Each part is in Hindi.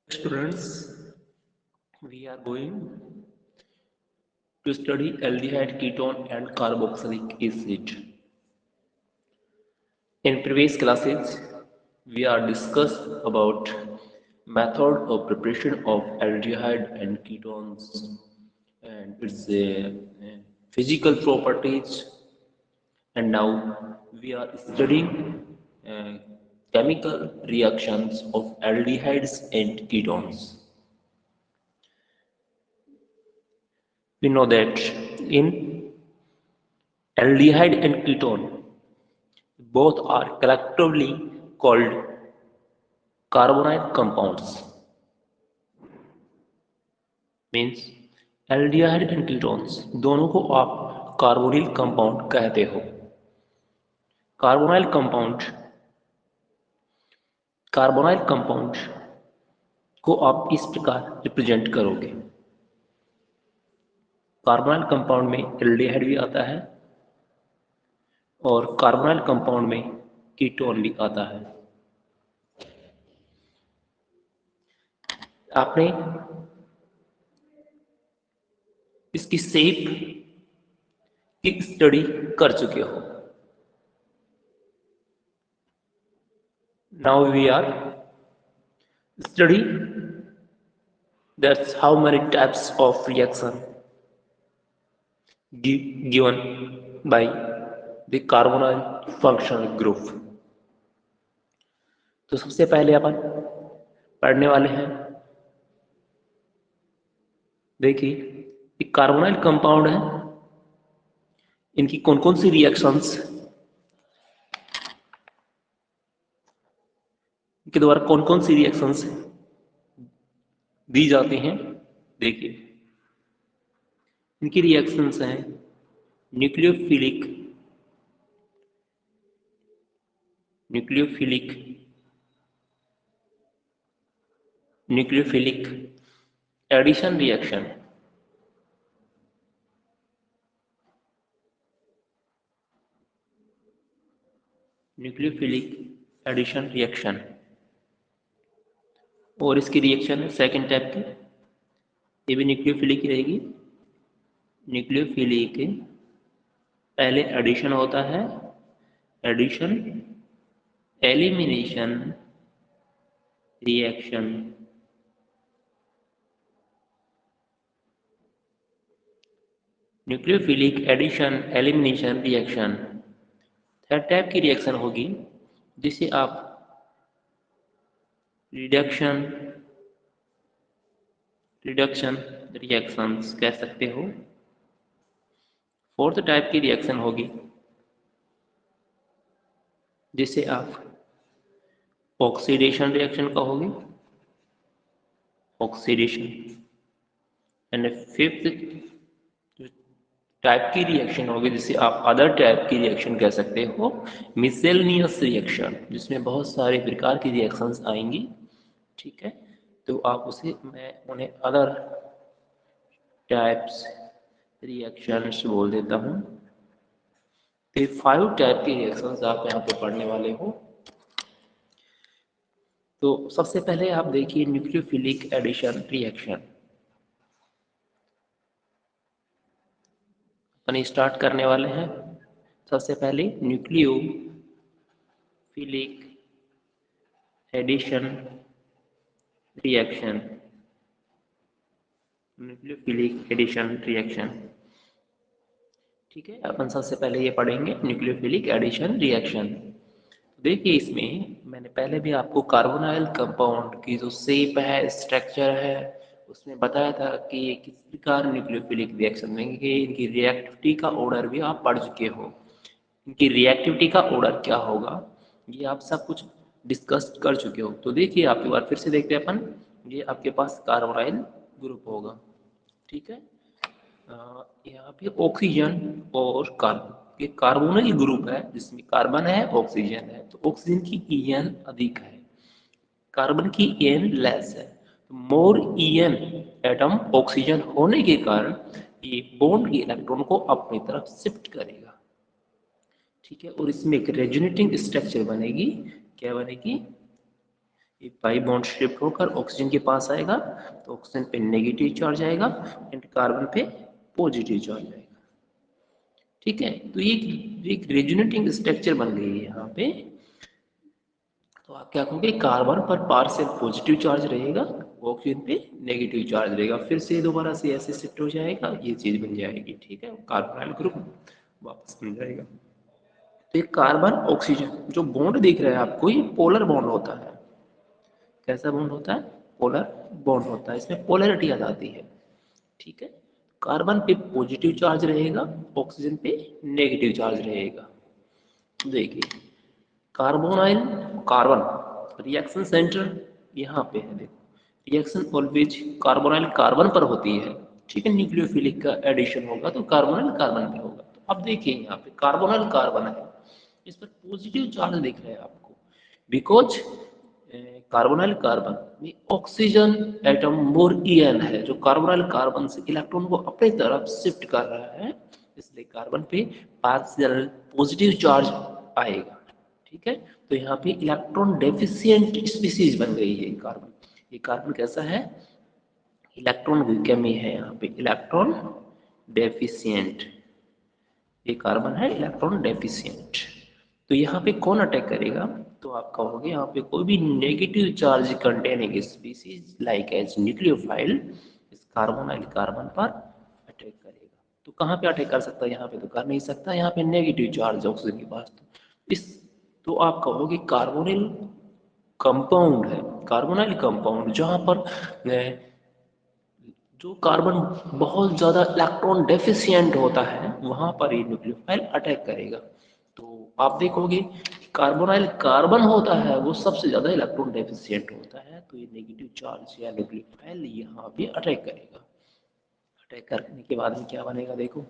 Students, we are going to study aldehyde, ketone and carboxylic acid. In previous classes, we are discussed about method of preparation of aldehyde and ketones and its physical properties, and now we are studying uh, chemical reactions of aldehydes and ketones. We know that in aldehyde and ketone both are collectively called carbonyl compounds. Means aldehyde and ketones दोनों को आप कार्बोनिल कंपाउंड कहते हो। कार्बोनाइल कंपाउंड कार्बोनाइल कंपाउंड को आप इस प्रकार रिप्रेजेंट करोगे। कार्बोनाइल कंपाउंड में एल्डिहाइड भी आता है और कार्बोनाइल कंपाउंड में कीटोन भी आता है। आपने इसकी शेप की स्टडी कर चुके हो। Now we are study that's how many types of reaction given by the carbonyl functional group। तो सबसे पहले अपन पढ़ने वाले हैं, देखिए ये कार्बोनाइल कंपाउंड है, इनकी कौन कौन सी रिएक्शंस के द्वारा कौन कौन सी रिएक्शंस दी जाती हैं। देखिए इनकी रिएक्शंस हैं nucleophilic nucleophilic nucleophilic addition reaction, nucleophilic addition reaction, और इसकी रिएक्शन है सेकेंड टाइप की, ये भी न्यूक्लियोफिलिक रहेगी। न्यूक्लियोफिलिक पहले एडिशन होता है, addition elimination reaction, nucleophilic addition elimination reaction. Third type की रिएक्शन होगी जिसे आप रिडक्शन रिएक्शंस कह सकते हो। फोर्थ टाइप की रिएक्शन होगी जिसे आप ऑक्सीडेशन रिएक्शन कहोगे, ऑक्सीडेशन। एंड फिफ्थ टाइप की रिएक्शन होगी जिसे आप अदर टाइप की रिएक्शन कह सकते हो, मिसेलनियस रिएक्शन, जिसमें बहुत सारे प्रकार की रिएक्शंस आएंगी। ठीक है, तो आप उसे मैं उन्हें अदर टाइप्स रिएक्शंस बोल देता हूँ। तो 5 टाइप की रिएक्शंस आप यहाँ पे पढ़ने वाले हो। तो सबसे पहले आप देखिए न्यूक्लियोफिलिक एडिशन रिएक्शन। अपन स्टार्ट करने वाले हैं। सबसे पहले nucleophilic addition reaction, nucleophilic addition reaction. ठीक है, अपन सबसे पहले ये पढ़ेंगे न्यूक्लियोफिलिक एडिशन रिएक्शन। देखिए इसमें मैंने पहले भी आपको कार्बोनाइल कंपाउंड की जो शेप है, स्ट्रक्चर है, उसमें बताया था कि ये किस प्रकार न्यूक्लियोफिलिक रिएक्शन देंगे। इनकी रिएक्टिविटी का ऑर्डर भी आप पढ़ चुके हो। इनकी रिएक्टिविटी का ऑर्डर क्या होगा ये आप सब कुछ डिस्कस कर चुके हो। तो देखिए आपके बार फिर से देखते हैं अपन, ये आपके पास कार्बोनाइल ग्रुप होगा। ठीक है, यहाँ पे ऑक्सीजन और कार्बन, ये कार्बोनिल ग्रुप है जिसमें कार्बन है ऑक्सीजन है। तो ऑक्सीजन की En अधिक है, कार्बन की En लेस है। तो मोर En एटम ऑक्सीजन होने के कारण ये बॉन्ड के इलेक्ट्रॉन को अपनी तरफ शिफ्ट करेगा। ठीक है, और इसमें एक रेजोनेटिंग स्ट्रक्चर बनेगी। क्या बनेगी? ये पाई बॉन्ड शिफ्ट होकर ऑक्सीजन के पास आएगा तो ऑक्सीजन पे नेगेटिव चार्ज आएगा एंड कार्बन पे पॉजिटिव चार्ज आएगा। ठीक है, तो ये एक रेजोनेटिंग स्ट्रक्चर बन गई है यहाँ पे। तो आप क्या कहोगे, कार्बन पर पार्शियल पॉजिटिव चार्ज रहेगा, ऑक्सीजन पे नेगेटिव चार्ज रहेगा, फिर से दोबारा से ऐसे शिफ्ट हो जाएगा, ये चीज बन जाएगी। ठीक है, कार्बोनाइल ग्रुप वापस बन जाएगा। तो ये कार्बन ऑक्सीजन जो बॉन्ड दिख रहा है आपको, ये पोलर बॉन्ड होता है। कैसा बॉन्ड होता है? पोलर बॉन्ड होता है, इसमें पोलैरिटी आ जाती है। ठीक है, कार्बन पे पॉजिटिव चार्ज रहेगा, ऑक्सीजन पे नेगेटिव चार्ज रहेगा। देखिए कार्बोनाइल कार्बन रिएक्शन सेंटर यहाँ पे है। देखो रिएक्शन ऑलवेज कार्बोनाइल कार्बन पर होती है। ठीक है, न्यूक्लियोफिलिक का एडिशन होगा तो कार्बोनाइल कार्बन पे होगा। तो अब देखिए यहाँ पे कार्बोनाइल कार्बन है, इस पर पॉजिटिव चार्ज दिख रहा है आपको, बिकॉज कार्बोनाइल कार्बन में ऑक्सीजन एटम मोर en है, जो कार्बोनाइल कार्बन से इलेक्ट्रॉन को अपनी तरफ शिफ्ट कर रहा है, इसलिए कार्बन पे पार्शियल पॉजिटिव चार्ज आएगा। ठीक है, तो यहाँ पे इलेक्ट्रॉन डेफिशिएंट स्पीसीज बन गई है कार्बन। ये कार्बन कैसा है? इलेक्ट्रॉन की कमी है यहाँ पे, इलेक्ट्रॉन डेफिशिएंट। ये कार्बन है इलेक्ट्रॉन डेफिशिएंट। तो यहाँ पे कौन अटैक करेगा? तो आप कहोगे यहाँ पे कोई भी negative charge containing species like as nucleophile इस कार्बोनाइल कार्बन पर अटैक करेगा। तो कहाँ पे अटैक कर सकता है? यहाँ पे तो कर नहीं सकता, यहाँ पे नेगेटिव चार्ज ऑक्सीजन के पास। इस तो आप कहोगे कार्बोनिल कंपाउंड है, कार्बोनाइल कंपाउंड जहाँ पर जो कार्बन बहुत ज्यादा इलेक्ट्रॉन डेफिशिएंट होता है वहां पर ये न्यूक्लियोफाइल अटैक करेगा। तो आप देखोगे कार्बोनाइल कार्बन होता है वो सबसे ज्यादा इलेक्ट्रॉन डेफिशिएंट होता है, तो ये नेगेटिव चार्ज या न्यूक्लियोफाइल यहाँ पे अटैक करेगा। अटैक करने के बाद में क्या बनेगा? देखो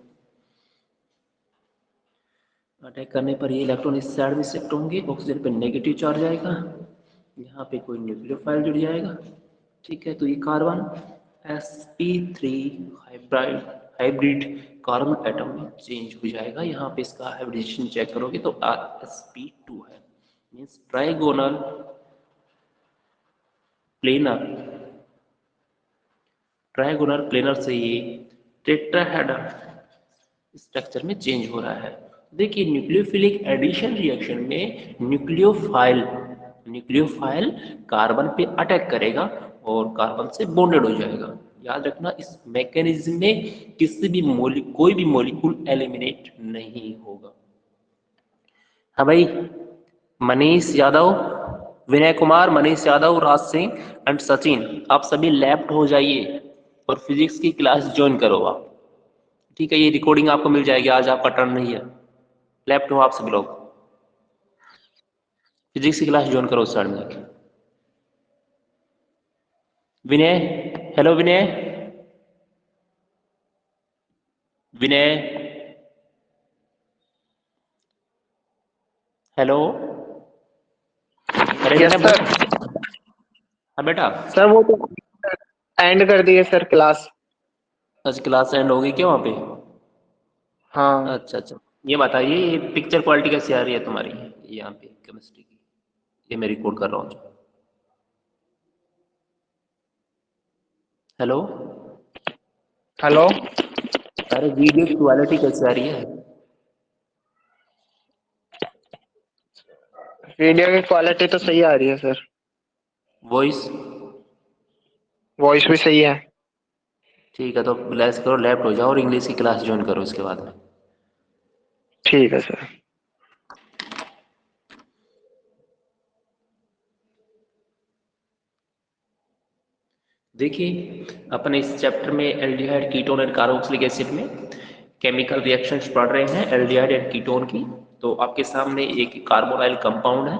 अटैक करने पर ये इलेक्ट्रॉन इस साइड में शिफ्ट होंगे, ऑक्सीजन पे नेगेटिव चार्ज आएगा, यहाँ पे कोई न्यूक्लियोफाइल जुड़ जाएगा। ठीक है, तो ये carbon sp3 hybrid hybrid carbon atom में चेंज हो जाएगा। यहाँ पे इसका हाइब्रिडेशन चेक करोगे तो sp2 है, means trigonal planar, trigonal planar से ये टेट्राहेड्रल स्ट्रक्चर में चेंज हो रहा है। देखिए न्यूक्लियोफिलिक एडिशन रिएक्शन में न्यूक्लियोफाइल कार्बन पे अटैक करेगा और कार्बन से बॉन्डेड हो जाएगा। याद रखना इस मैकेनिज्म में किसी भी कोई भी मॉलिक्यूल एलिमिनेट नहीं होगा। हाँ भाई, मनीष यादव, विनय कुमार, मनीष यादव, राज सिंह एंड सचिन, आप सभी लेफ्ट हो जाइए और फिजिक्स की क्लास ज्वाइन करो आप। ठीक है, ये रिकॉर्डिंग आपको मिल जाएगी, आज आपका टर्न नहीं है। लेफ्ट हो आप सभी लोग, फिजिक्स की क्लास ज्वाइन करो उस साइड में। विनय, हेलो विनय, विनय, हेलो, अरे यस विनय सर। हाँ बेटा। सर वो तो एंड कर दिए सर क्लास। आज क्लास एंड होगी क्या वहाँ पे? हाँ अच्छा अच्छा, ये बताइए ये पिक्चर क्वालिटी कैसी आ रही है तुम्हारी यहाँ पे केमिस्ट्री की? ये मैं रिकॉर्ड कर रहा हूँ। Hello, hello. अरे वीडियो की क्वालिटी कैसी आ रही है? वीडियो की क्वालिटी तो सही आ रही है सर। वॉइस? वॉइस भी सही है। ठीक है, तो लेस करो, लेफ्ट हो जाओ और इंग्लिश की क्लास ज्वाइन करो इसके बाद में। ठीक है सर। देखिए अपन इस चैप्टर में aldehyde ketone and carboxylic acid में केमिकल रिएक्शंस पढ़ रहे हैं एल्डिहाइड एंड कीटोन की। तो आपके सामने एक कार्बोनाइल कंपाउंड है।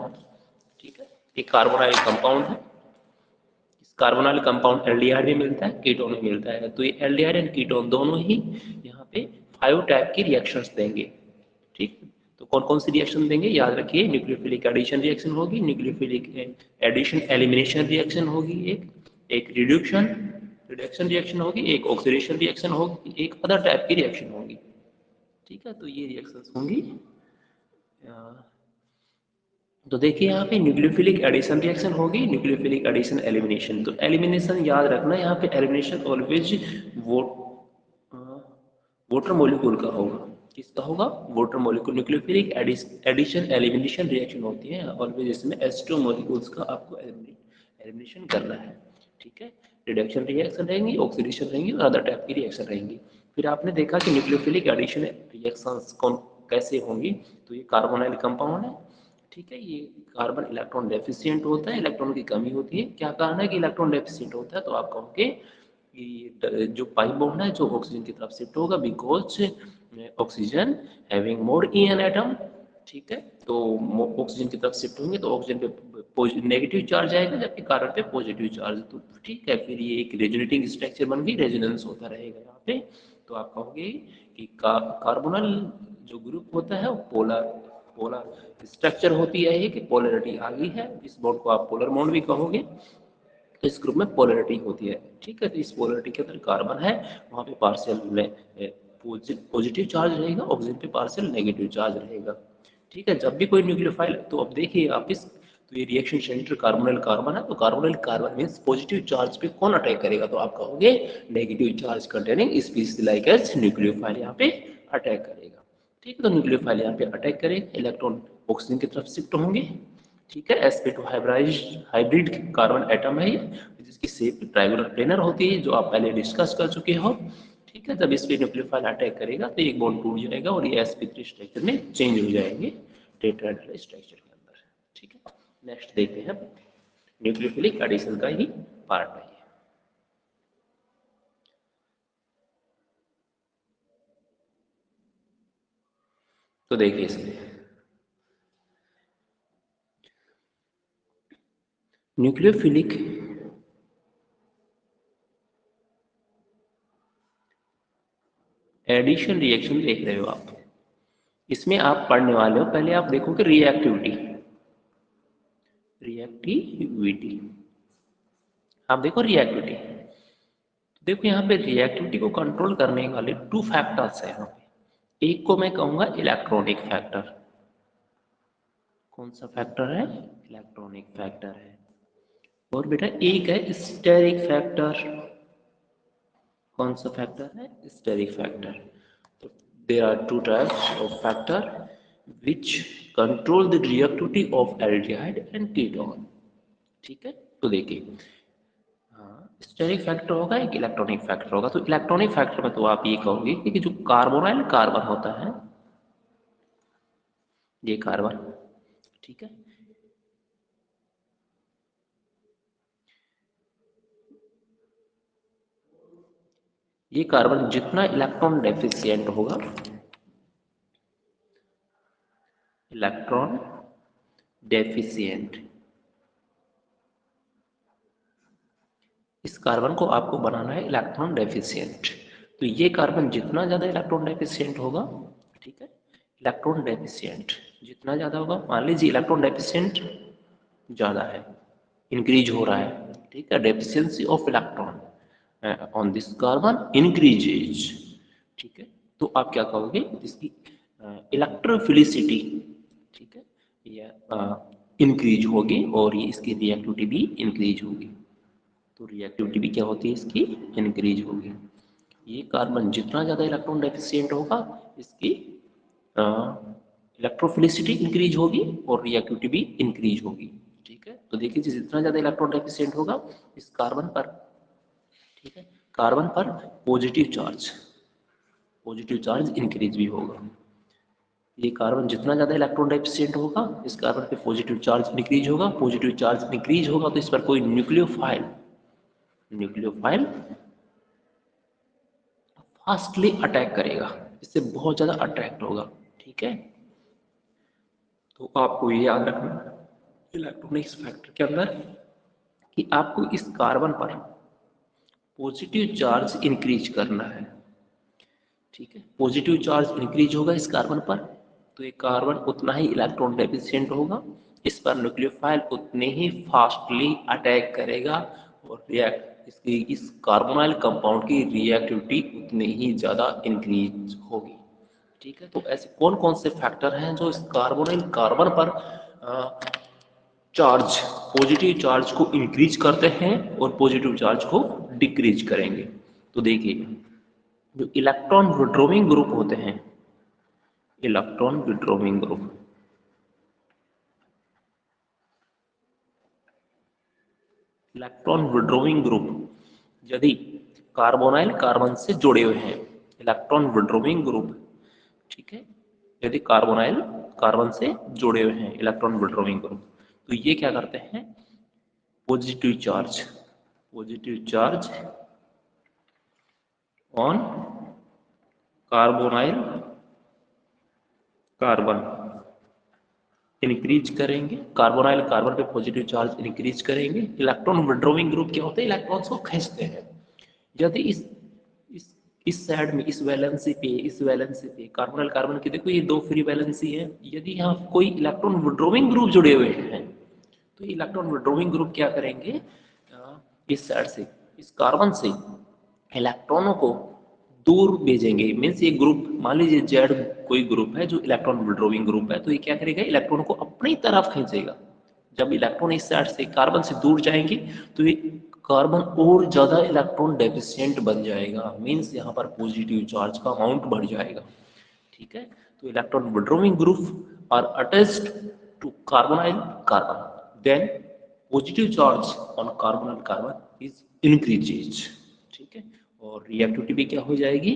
ठीक है, एक कार्बोनाइल कंपाउंड है। इस कार्बोनाइल कंपाउंड एल्डिहाइड भी मिलता है, कीटोन भी मिलता है। तो ये एल्डिहाइड एंड कीटोन दोनों ही यहाँ पे 5 टाइप की रिएक्शंस देंगे। ठीक, तो कौन कौन सी रिएक्शन देंगे याद रखिए, न्यूक्लियोफिलिक एडिशन रिएक्शन होगी, न्यूक्लियोफिलिक एडिशन एलिमिनेशन रिएक्शन होगी, एक रिड्यूक्शन रिडक्शन रिएक्शन होगी, एक ऑक्सीडेशन रिएक्शन होगी, एक अदर टाइप की रिएक्शन होगी। ठीक है, तो ये रिएक्शंस होंगी तो देखिए यहाँ पे न्यूक्लियोफिलिक एडिशन रिएक्शन होगी, न्यूक्लियोफिलिक एडिशन एलिमिनेशन। तो एलिमिनेशन याद रखना, यहाँ पे एलिमिनेशन ऑलवेज वोटर मॉलिक्यूल का होगा। किसका होगा? Water molecule. Nucleophilic addition elimination reaction होती है, ऑलवेज इसमें H2 मॉलिक्यूल्स का आपको एलिमिनेशन करना है। ठीक है, रिडक्शन रिएक्शन रहेंगी, ऑक्सीडेशन रहेंगी और अदर टाइप की रिएक्शन रहेंगी। फिर आपने देखा कि न्यूक्लियोफिलिक एडिशन रिएक्शंस कौन कैसे होंगी। तो ये कार्बोनाइल कंपाउंड है, ठीक है, ये कार्बन इलेक्ट्रॉन डेफिशिएंट होता है, इलेक्ट्रॉन की कमी होती है। क्या कारण है कि इलेक्ट्रॉन डेफिशिएंट होता है? तो आप कहोगे कि जो पाई बॉन्ड है जो ऑक्सीजन की तरफ शिफ्ट होगा, because oxygen having more E an atom. ठीक है, तो ऑक्सीजन की तरफ शिफ्ट होंगे तो ऑक्सीजन पे नेगेटिव चार्ज आएगा, जबकि कार्बन पे पॉजिटिव चार्ज। तो ठीक है, फिर ये एक रेजोनेटिंग स्ट्रक्चर बन गई, रेजोनेंस होता रहेगा यहाँ पे। तो आप कहोगे कि कार्बोनल जो ग्रुप होता है वो पोलर पोलर स्ट्रक्चर होती है, कि पोलरिटी आ गई है। इस बॉन्ड को आप पोलर बॉन्ड भी कहोगे। तो इस ग्रुप में पोलरिटी होती है। ठीक है, तो इस पोलरिटी के अंदर कार्बन है, वहाँ पे पार्शियल पॉजिटिव चार्ज रहेगा, ऑक्सीजन पे पार्शियल नेगेटिव चार्ज रहेगा। ठीक है, जब भी कोई न्यूक्लियोफाइल, तो अब देखिए आप इस, तो ये रिएक्शन सेंटर कार्बोनिल कार्बन है, तो carbonyl carbon means positive charge पे कौन अटैक करेगा? तो आप कहोगे negative charge containing species like as nucleophile यहाँ पे अटैक करेगा। ठीक है, तो न्यूक्लियोफाइल यहाँ पे अटैक करेगा, इलेक्ट्रॉन ऑक्सीजन की तरफ शिफ्ट होंगे। ठीक है, sp2 हाइब्रिड कार्बन एटम है ये, जिसकी शेप ट्रायंगुलर प्लेनर होती है, जो आप पहले डिस्कस कर चुके हो। ठीक है, जब इस पे न्यूक्लियोफाइल अटैक करेगा तो एक बॉन्ड टूट जाएगा और ये sp3 स्ट्रक्चर में चेंज हो जाएंगे टेट्राहेड्रल स्ट्रक्चर के अंदर। ठीक है, नेक्स्ट देखते हैं, न्यूक्लियोफिलिक एडिशन का ही पार्ट है। तो देखिए इसमें न्यूक्लियोफिलिक एडिशन रिएक्शन देख रहे हो आप। इसमें आप पढ़ने वाले हो, पहले आप देखोगे रिएक्टिविटी। रिएक्टिविटी आप देखो रिएक्टिविटी, देखो यहाँ पे रिएक्टिविटी को कंट्रोल करने वाले टू फैक्टर्स है यहाँ पे। एक को मैं कहूंगा इलेक्ट्रॉनिक फैक्टर। कौन सा फैक्टर है? इलेक्ट्रॉनिक फैक्टर है। और बेटा एक है स्टेरिक फैक्टर। कौन सा फैक्टर है? Steric factor. तो there are two types of factor which control the reactivity of aldehyde and ketone. ठीक है, तो देखिए, हाँ, स्टेरिक फैक्टर होगा, एक इलेक्ट्रॉनिक फैक्टर होगा। तो इलेक्ट्रॉनिक फैक्टर में तो आप ये कहोगे कि जो कार्बोनाइल कार्बन होता है, ये कार्बन, ठीक है, ये कार्बन जितना इलेक्ट्रॉन डेफिशिएंट होगा, इलेक्ट्रॉन डेफिशिएंट, इस कार्बन को आपको बनाना है इलेक्ट्रॉन डेफिशिएंट। तो ये कार्बन जितना ज्यादा इलेक्ट्रॉन डेफिशिएंट होगा, ठीक है, इलेक्ट्रॉन डेफिशिएंट जितना ज्यादा होगा, मान लीजिए इलेक्ट्रॉन डेफिशिएंट ज्यादा है, इंक्रीज हो रहा है, ठीक है, deficiency of electron on this carbon increases. ठीक है, तो आप क्या कहोगे? इसकी इलेक्ट्रोफिलिसिटी, ठीक है, या इंक्रीज होगी, और ये इसकी रिएक्टिविटी भी इंक्रीज होगी। तो रिएक्टिविटी भी क्या होती है इसकी? इंक्रीज होगी। ये कार्बन जितना ज़्यादा इलेक्ट्रॉन डेफिशिएंट होगा, इसकी इलेक्ट्रोफिलिसिटी इंक्रीज होगी और रिएक्टिविटी भी इंक्रीज होगी। ठीक है, तो देखिए जितना ज़्यादा इलेक्ट्रॉन डेफिशिएंट होगा इस कार्बन पर, ठीक है, कार्बन पर पॉजिटिव चार्ज इंक्रीज भी होगा। ये कार्बन जितना ज़्यादा इलेक्ट्रॉन डेफिशिएंट होगा, इस कार्बन पे पॉजिटिव चार्ज इंक्रीज होगा, पॉजिटिव चार्ज इंक्रीज होगा तो इस पर कोई न्यूक्लियोफाइल फास्टली अटैक करेगा, इससे बहुत ज़्यादा अट्रैक्ट होगा। ठीक है, तो आपको ये याद रखना इलेक्ट्रॉनिक्स फैक्टर के अंदर कि आपको इस कार्बन पर पॉजिटिव चार्ज इंक्रीज करना है। ठीक है, पॉजिटिव चार्ज इंक्रीज होगा इस कार्बन पर, तो ये कार्बन उतना ही इलेक्ट्रॉन डेफिशिएंट होगा, इस पर न्यूक्लियोफाइल उतने ही फास्टली अटैक करेगा और रिएक्ट इसकी इस कार्बोनाइल कंपाउंड की रिएक्टिविटी उतनी ही ज़्यादा इंक्रीज होगी। ठीक है, तो ऐसे कौन कौन से फैक्टर हैं जो इस कार्बोनाइल कार्बन पर चार्ज, पॉजिटिव चार्ज को इंक्रीज करते हैं और पॉजिटिव चार्ज को डिक्रीज करेंगे। तो देखिए जो इलेक्ट्रॉन विड्रॉइंग ग्रुप होते हैं, electron withdrawing group, electron withdrawing group यदि कार्बोनाइल कार्बन से जुड़े हुए हैं, इलेक्ट्रॉन विड्रॉइंग ग्रुप, ठीक है, यदि कार्बोनाइल कार्बन से जुड़े हुए हैं इलेक्ट्रॉन विड्रॉइंग ग्रुप, तो ये क्या करते हैं, positive charge, positive charge on carbonyl carbon increase करेंगे, कार्बोनाइल कार्बन पे पॉजिटिव चार्ज इंक्रीज करेंगे। इलेक्ट्रॉन विड्रॉइंग ग्रुप क्या होते हैं, इलेक्ट्रॉन्स को खींचते हैं। यदि इस इस साइड में इस वैलेंसी पे कार्बोनाइल कार्बन की देखो ये दो फ्री वैलेंसी है, यदि यहाँ कोई इलेक्ट्रॉन विड्रॉइंग ग्रुप जुड़े हुए हैं तो इलेक्ट्रॉन विड्रॉइंग ग्रुप क्या करेंगे, इस साइड से, इस कार्बन से इलेक्ट्रॉनों को दूर भेजेंगे। मीन्स ये ग्रुप, मान लीजिए जेड कोई ग्रुप है जो इलेक्ट्रॉन विड्रॉइंग ग्रुप है, तो ये क्या करेगा, इलेक्ट्रॉनों को अपनी तरफ खींचेगा। जब इलेक्ट्रॉन इस साइड से कार्बन से दूर जाएंगे तो ये कार्बन और ज्यादा इलेक्ट्रॉन डेफिशिएंट बन जाएगा, मीन्स यहाँ पर पॉजिटिव चार्ज का अमाउंट बढ़ जाएगा। ठीक है, तो electron withdrawing group are attached to carbonyl carbon, then positive charge on carbonyl carbon is increases. ठीक है, और रिएक्टिविटी भी क्या हो जाएगी,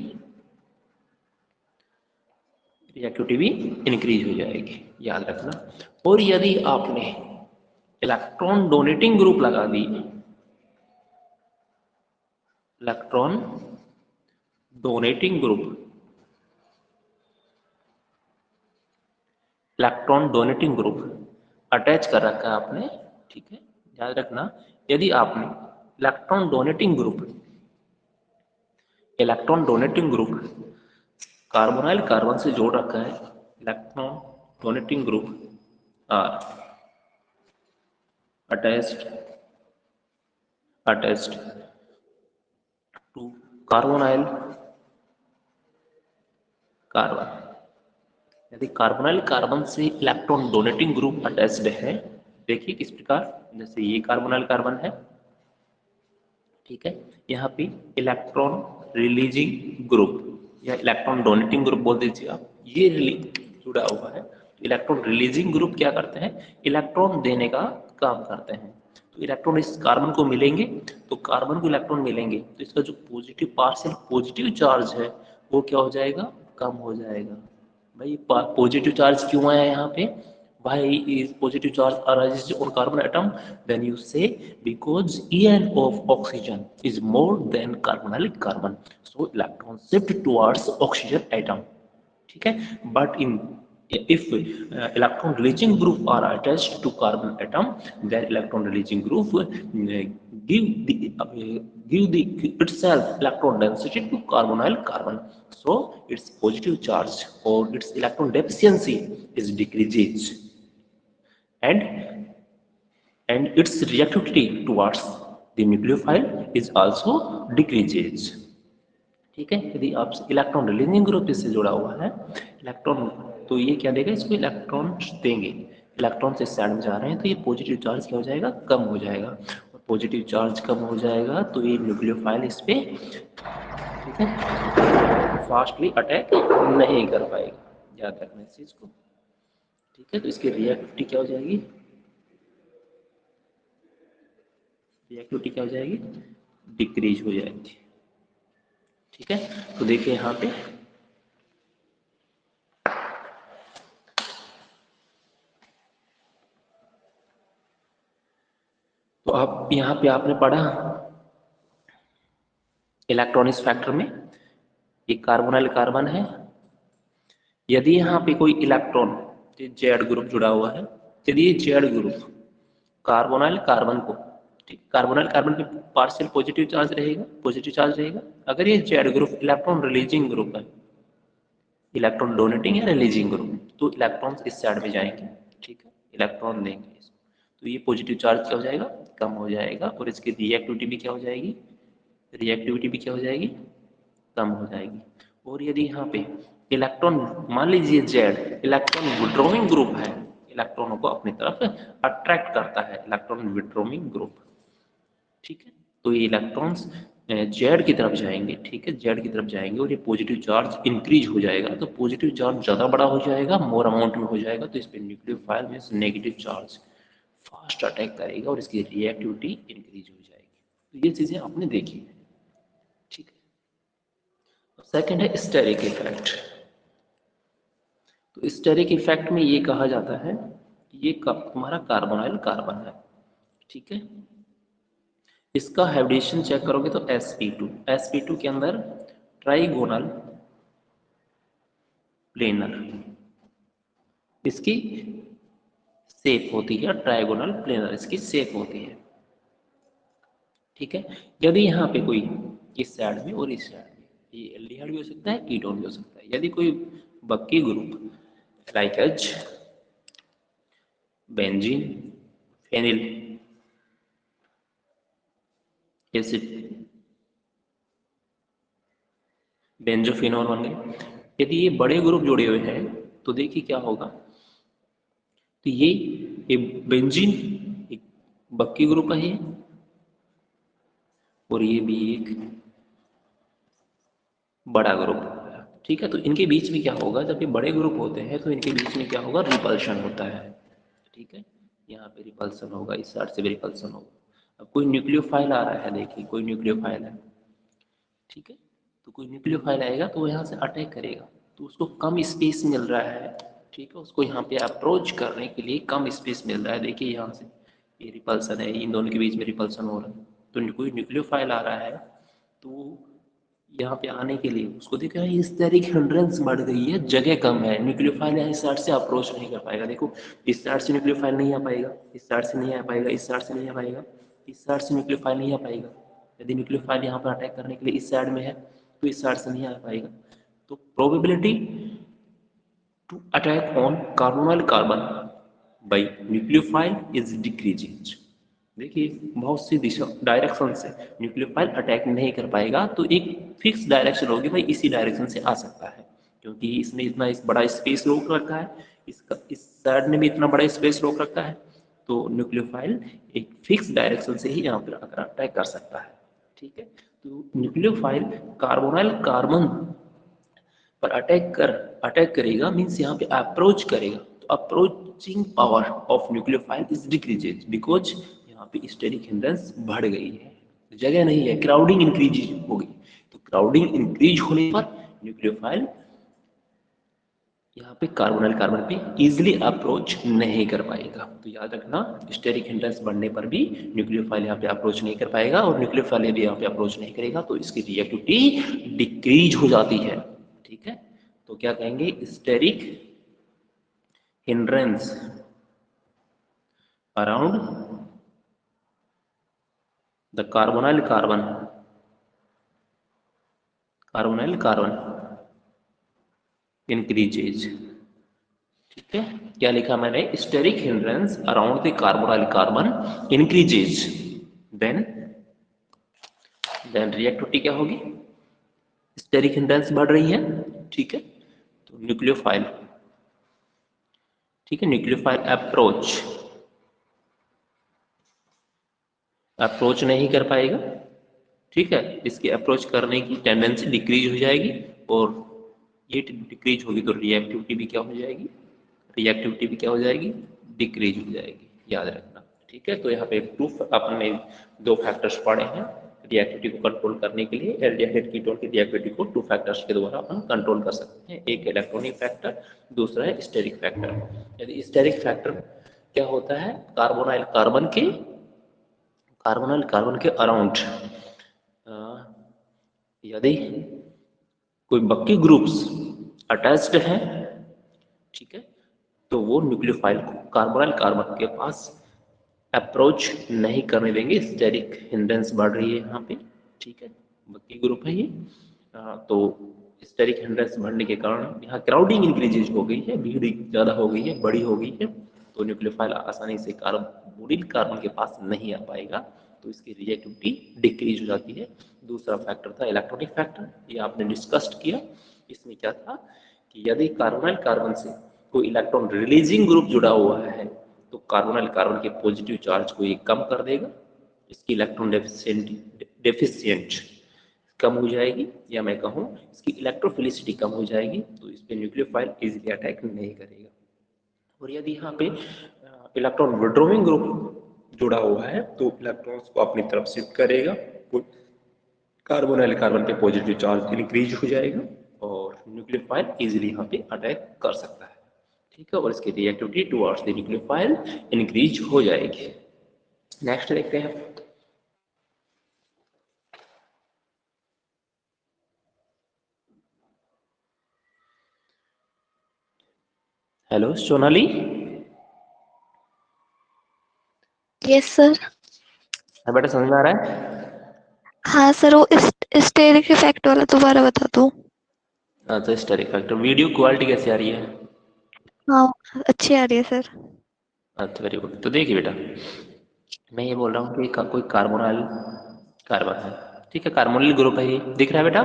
रिएक्टिविटी भी इंक्रीज हो जाएगी, याद रखना। और यदि आपने इलेक्ट्रॉन डोनेटिंग ग्रुप लगा दी, electron donating group, electron donating group attach कर रखा है आपने, ठीक है, याद रखना। यदि आपने electron donating group carbonyl carbon से जोड़ रखा है, electron donating group are attached to carbonyl carbon, यदि कार्बोनाइल कार्बन से इलेक्ट्रॉन डोनेटिंग ग्रुप अटैच्ड है, देखिए किस प्रकार, जैसे ये कार्बोनाइल कार्बन है, ठीक है, यहाँ पे इलेक्ट्रॉन रिलीजिंग ग्रुप या इलेक्ट्रॉन डोनेटिंग ग्रुप बोल दीजिए आप, ये जुड़ा हुआ है। तो इलेक्ट्रॉन रिलीजिंग ग्रुप क्या करते हैं, इलेक्ट्रॉन देने का काम करते हैं। तो इलेक्ट्रॉन इस कार्बन को मिलेंगे, तो कार्बन को इलेक्ट्रॉन मिलेंगे तो इसका जो पॉजिटिव पार्शियल पॉजिटिव चार्ज है वो क्या हो जाएगा, कम हो जाएगा। भाई पॉजिटिव चार्ज क्यों आया यहाँ पे, why is positive charge arises on carbon atom, then you say because En of oxygen is more than carbonyl carbon, so electron shift towards oxygen atom, ठीक है। But in if electron releasing group are attached to carbon atom, then electron releasing group give the give the itself electron density to carbonyl carbon, so its positive charge or its electron deficiency is decreases, and its reactivity towards the nucleophile is also decreases। ठीक है, यदि आप इलेक्ट्रॉन रिलीजिंग ग्रुप इससे जुड़ा हुआ है, इलेक्ट्रॉन, तो ये क्या देगा, इसको इलेक्ट्रॉन देंगे, इलेक्ट्रॉन से साइड में जा रहे हैं तो ये पॉजिटिव चार्ज क्या हो जाएगा, कम हो जाएगा, और पॉजिटिव चार्ज कम हो जाएगा तो ये न्यूक्लियोफाइल इस पे, ठीक है, फास्टली अटैक नहीं कर पाएगा, याद रखना इस चीज को। ठीक है, तो इसकी रिएक्टिविटी क्या हो जाएगी, रिएक्टिविटी क्या हो जाएगी, डिक्रीज हो जाएगी। ठीक है, तो देखिए यहाँ पे तो अब यहाँ पे आपने पढ़ा इलेक्ट्रॉनिक्स फैक्टर में ये कार्बोनाइल कार्बन है, यदि यहाँ पे कोई इलेक्ट्रॉन जेड ग्रुप जुड़ा हुआ है, यदि ये जेड ग्रुप कार्बोनाइल कार्बन को, ठीक, कार्बोनाइल कार्बन पे पार्शियल पॉजिटिव चार्ज रहेगा, पॉजिटिव चार्ज रहेगा। अगर ये Z group electron releasing group है, इलेक्ट्रॉन डोनेटिंग या रिलीजिंग ग्रुप, तो इलेक्ट्रॉन्स इस साइड में जाएंगे, ठीक है, इलेक्ट्रॉन देंगे इसको, तो ये पॉजिटिव चार्ज क्या हो जाएगा, कम हो जाएगा, और इसकी रिएक्टिविटी भी क्या हो जाएगी, रिएक्टिविटी भी क्या हो जाएगी, कम हो जाएगी। और यदि यहाँ पे इलेक्ट्रॉन, मान लीजिए जेड इलेक्ट्रॉन विड्रॉइंग ग्रुप है, इलेक्ट्रॉनों को अपनी तरफ अट्रैक्ट करता है, इलेक्ट्रॉन विथड्रॉइंग ग्रुप। ठीक है, तो ये इलेक्ट्रॉन्स जेड की तरफ जाएंगे। ठीक है, जेड की तरफ जाएंगे और ये पॉजिटिव चार्ज इंक्रीज हो जाएगा, तो पॉजिटिव चार्ज ज़्यादा बड़ा हो जाएगा, मोर अमाउंट में हो जाएगा, तो इस पर nucleophile means negative charge fast attack करेगा और इसकी रिएक्टिविटी इंक्रीज हो जाएगी। तो ये चीज़ें आपने देखी है। ठीक है, सेकेंड है स्टेरिक इफेक्ट। तो स्टेरिक इफेक्ट में ये कहा जाता है कि ये तुम्हारा कार्बोनाइल कार्बन है। ठीक है, इसका हाइब्रिडेशन चेक करोगे तो sp2 के अंदर ट्राइगोनल प्लेनर इसकी शेप होती है, ट्राइगोनल प्लेनर इसकी शेप होती है। ठीक है, यदि यहाँ पे कोई इस साइड में और इस साइड में, ये एल्डिहाइड भी हो सकता है, कीटोन भी हो सकता है, यदि कोई bulky group like H benzene phenyl acid benzophenol बन गए, यदि ये बड़े ग्रुप जुड़े हुए हैं तो देखिए क्या होगा। तो ये एक बेंजीन एक बक्की ग्रुप है ये, और ये भी एक बड़ा ग्रुप है। ठीक है, तो इनके बीच में क्या होगा, जब ये बड़े ग्रुप होते हैं तो इनके बीच में क्या होगा, रिपल्शन होता है। ठीक है, यहाँ पे रिपल्सन होगा, इस साइड से भी रिपल्सन होगा। अब कोई न्यूक्लियोफाइल आ रहा है, देखिए कोई न्यूक्लियोफाइल है। ठीक है, तो कोई न्यूक्लियोफाइल आएगा तो वो यहाँ से अटैक करेगा, तो उसको कम स्पेस मिल रहा है। ठीक है, उसको यहाँ पे अप्रोच करने के लिए कम स्पेस मिल रहा है। देखिए यहाँ से ये रिपल्सन है, इन दोनों के बीच में रिपल्सन हो रहा है, तो कोई न्यूक्लियोफाइल आ रहा है तो यहाँ पे आने के लिए उसको देखो इस तरह की हिंड्रेंस बढ़ गई है, जगह कम है, न्यूक्लियोफाइल यहाँ इस साइड से अप्रोच नहीं कर पाएगा। देखो इस साइड से न्यूक्लियोफाइल नहीं आ पाएगा, इस साइड से नहीं आ पाएगा, इस साइड से नहीं आ पाएगा, इस साइड से न्यूक्लियोफाइल नहीं आ पाएगा। यदि न्यूक्लियोफाइल यहाँ पर अटैक करने के लिए इस साइड में है तो इस साइड से नहीं आ पाएगा। तो probability to attack on carbonyl carbon by nucleophile is decreasing. देखिए बहुत सी दिशा डायरेक्शन से न्यूक्लियोफाइल अटैक नहीं कर पाएगा, तो एक फिक्स डायरेक्शन होगी भाई, इसी डायरेक्शन से आ सकता है, क्योंकि इसने इतना इस बड़ा स्पेस रोक रखा है, इसका इस साइड ने भी इतना बड़ा स्पेस रोक रखा है, तो न्यूक्लियोफाइल एक फिक्स डायरेक्शन से ही यहाँ पर आकर अटैक कर सकता है। ठीक है, तो न्यूक्लियोफाइल कार्बोनाइल कार्बन पर अटैक करेगा मीन्स यहाँ पे अप्रोच करेगा, तो approaching power of nucleophile is decreases because यहाँ पे स्टेरिक हिंड्रेंस बढ़ गई है, जगह नहीं है, क्राउडिंग इंक्रीज हो गई। तो क्राउडिंग इंक्रीज होने पर न्यूक्लियोफाइल यहाँ पे कार्बोनाइल कार्बन पे इजिली अप्रोच नहीं कर पाएगा। तो याद रखना, स्टेरिक हिंड्रेंस बढ़ने पर भी न्यूक्लियोफाइल यहाँ पे अप्रोच नहीं कर पाएगा, और न्यूक्लियोफाइल यदि यहाँ पे अप्रोच नहीं करेगा तो इसकी रिएक्टिविटी डिक्रीज हो जाती है। ठीक है, तो क्या कहेंगे, steric hindrance around the carbonyl carbon increases. ठीक है, क्या लिखा मैंने, steric hindrance around the carbonyl carbon increases, then reactivity क्या होगी, स्टेरिक हिंड्रेंस बढ़ रही है। ठीक है, तो न्यूक्लियोफाइल, ठीक है, न्यूक्लियोफाइल अप्रोच नहीं कर पाएगा। ठीक है, इसकी अप्रोच करने की टेंडेंसी डिक्रीज हो जाएगी, और ये डिक्रीज होगी तो रिएक्टिविटी भी क्या हो जाएगी, डिक्रीज हो जाएगी, याद रखना। ठीक है, तो यहाँ पे प्रूफ आपने दो फैक्टर्स पढ़े हैं रिएक्टिविटी को कंट्रोल करने के लिए। एल्डिहाइड कीटोन की रिएक्टिविटी को टू फैक्टर्स के द्वारा अपन कंट्रोल कर सकते हैं, एक इलेक्ट्रॉनिक फैक्टर, दूसरा है स्टेरिक फैक्टर। यदि स्टेरिक फैक्टर क्या होता है, कार्बोनाइल कार्बन के अराउंड यदि कोई बक्की ग्रुप्स अटैच्ड हैं, ठीक है, तो वो न्यूक्लियोफाइल को कार्बोनाइल कार्बन के पास अप्रोच नहीं करने देंगे। स्टेरिक हिंड्रेंस बढ़ रही है यहाँ पे। ठीक है, बक्की ग्रुप है ये, तो स्टेरिक हिंड्रेंस बढ़ने के कारण यहाँ क्राउडिंग इंक्रीज हो गई है, भीड़ ज़्यादा हो गई है, बड़ी हो गई है, तो न्यूक्लियोफाइल आसानी से कार्बोनिल कार्बन के पास नहीं आ पाएगा, तो इसकी रिएक्टिविटी डिक्रीज हो जाती है। दूसरा फैक्टर था इलेक्ट्रॉनिक फैक्टर, ये आपने डिस्कस्ड किया। इसमें क्या था कि यदि कार्बोनाइल कार्बन से कोई इलेक्ट्रॉन रिलीजिंग ग्रुप जुड़ा हुआ है तो कार्बोनाइल कार्बन के पॉजिटिव चार्ज को ये कम कर देगा, इसकी इलेक्ट्रॉन डेफिशिएंट कम हो जाएगी, या मैं कहूँ इसकी इलेक्ट्रोफिलिसिटी कम हो जाएगी, तो इस पे न्यूक्लियोफाइल इजीली अटैक नहीं करेगा। और यदि यहाँ पे इलेक्ट्रॉन विड्रॉइंग ग्रुप जुड़ा हुआ है तो इलेक्ट्रॉन्स को अपनी तरफ शिफ्ट करेगा, कार्बोनाइल कार्बन पे पॉजिटिव चार्ज इंक्रीज हो जाएगा और न्यूक्लियोफाइल इजीली यहाँ पे अटैक कर सकता है, ठीक है, और इसकी reactivity towards the nucleophile increase हो जाएगी। नेक्स्ट देखते हैं। हेलो सोनाली। Yes sir. हाँ बेटा, समझ में आ रहा है? हाँ सर, वो स्टेरिक इफेक्ट वाला दोबारा बता दो। अच्छा, स्टेरिक फैक्टर। वीडियो क्वालिटी कैसी आ रही है? हाँ, अच्छी आ रही है सर। अच्छा, वेरी गुड। तो देखिए बेटा, मैं ये बोल रहा हूँ कि कोई कार्बोनाइल कार्बन है, ठीक है, कार्बोनिल ग्रुप है, ये दिख रहा है बेटा?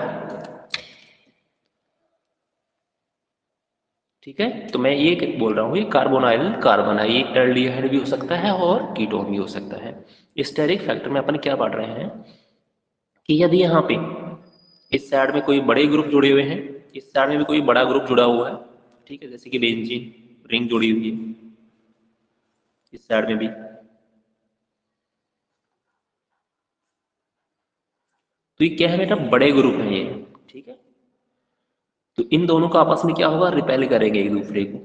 ठीक है, तो मैं ये बोल रहा हूँ ये कार्बोनाइल कार्बन है, ये एल्डिहाइड भी हो सकता है और कीटोन भी हो सकता है। स्टेरिक फैक्टर में अपन क्या पढ़ रहे हैं कि यदि यहाँ पे इस साइड में कोई बड़े ग्रुप जुड़े हुए हैं, इस साइड में भी कोई बड़ा ग्रुप जुड़ा हुआ है, ठीक है, जैसे कि बेंजीन रिंग जुड़ी हुई है, इस साइड में भी, तो ये क्या है बेटा, बड़े ग्रुप हैं ये, ठीक है। तो इन दोनों का आपस में क्या होगा, रिपेल करेंगे एक दूसरे को।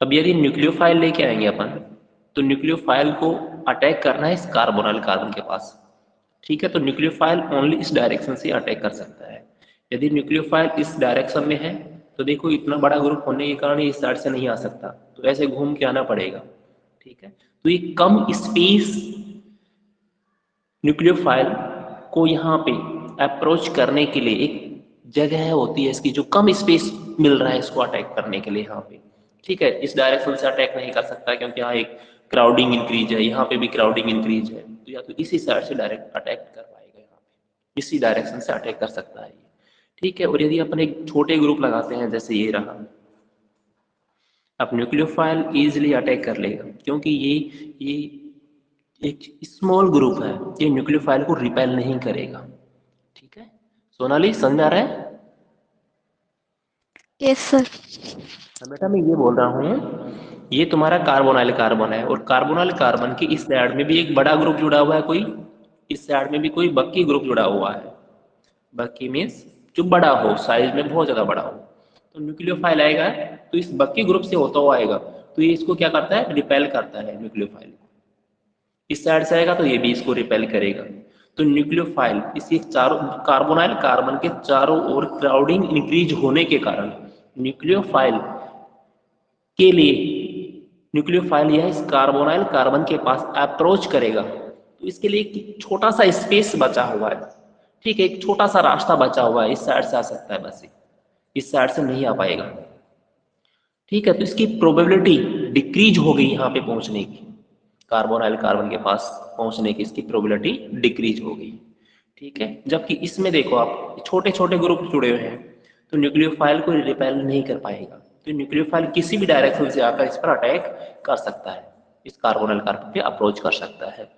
अब यदि न्यूक्लियोफाइल लेके आएंगे अपन, तो न्यूक्लियोफाइल को अटैक करना है इस कार्बोनाइल कार्बन के पास, ठीक है। तो न्यूक्लियोफाइल ओनली इस डायरेक्शन से अटैक कर सकता है। यदि न्यूक्लियोफाइल इस डायरेक्शन में है तो देखो इतना बड़ा ग्रुप होने के कारण इस साइड से नहीं आ सकता, तो ऐसे घूम के आना पड़ेगा, ठीक है। तो ये कम स्पेस न्यूक्लियोफाइल को यहाँ पे अप्रोच करने के लिए एक जगह होती है इसकी, जो कम स्पेस मिल रहा है इसको अटैक करने के लिए यहाँ पे, ठीक है। इस डायरेक्शन से अटैक नहीं कर सकता क्योंकि यहाँ एक क्राउडिंग इंक्रीज है, यहाँ पे भी क्राउडिंग इंक्रीज है, तो या तो इसी साइड से डायरेक्ट अटैक कर पाएगा, यहाँ पे इसी डायरेक्शन से अटैक कर सकता है ये, ठीक है। और यदि अपन एक छोटे ग्रुप लगाते हैं जैसे ये रहा, अब न्यूक्लियोफाइल इजिली अटैक कर लेगा क्योंकि ये एक स्मॉल ग्रुप है, ये न्यूक्लियोफाइल को रिपेल नहीं करेगा, ठीक है। सोनाली, समझ में आ रहा है? Yes sir. हाँ बेटा, मैं ये बोल रहा हूँ ये तुम्हारा कार्बोनाइल कार्बन है और कार्बोनाइल कार्बन के इस साइड में भी एक बड़ा ग्रुप जुड़ा हुआ है कोई, इस साइड में भी कोई बक्की ग्रुप जुड़ा हुआ है। बक्की मीन्स जो बड़ा हो, साइज में बहुत ज्यादा बड़ा हो, तो न्यूक्लियोफाइल आएगा तो इस बक्की ग्रुप से होता हुआ आएगा, तो ये इसको क्या करता है, रिपेल करता है न्यूक्लियोफाइल को। इस साइड से आएगा तो ये भी इसको रिपेल करेगा। तो न्यूक्लियोफाइल इसी चारों कार्बोनाइल कार्बन के चारों ओर क्राउडिंग इंक्रीज होने के कारण न्यूक्लियोफाइल के लिए न्यूक्लियोफाइल यह इस कार्बोनाइल कार्बन के पास अप्रोच करेगा, तो इसके लिए एक छोटा सा स्पेस बचा हुआ है, ठीक है, एक छोटा सा रास्ता बचा हुआ है, इस साइड से आ सकता है बस, इस साइड से नहीं आ पाएगा, ठीक है। तो इसकी प्रोबेबिलिटी डिक्रीज हो गई यहाँ पे पहुंचने की, कार्बोनाइल कार्बन के पास पहुंचने की इसकी प्रोबेबिलिटी डिक्रीज हो गई, ठीक है। जबकि इसमें देखो आप छोटे छोटे ग्रुप जुड़े हुए हैं तो न्यूक्लियोफाइल को रिपेल नहीं कर पाएगा, तो न्यूक्लियोफाइल किसी भी डायरेक्शन से आकर इस पर अटैक कर सकता है, इस कार्बोनाइल कार्बन पे अप्रोच कर सकता है।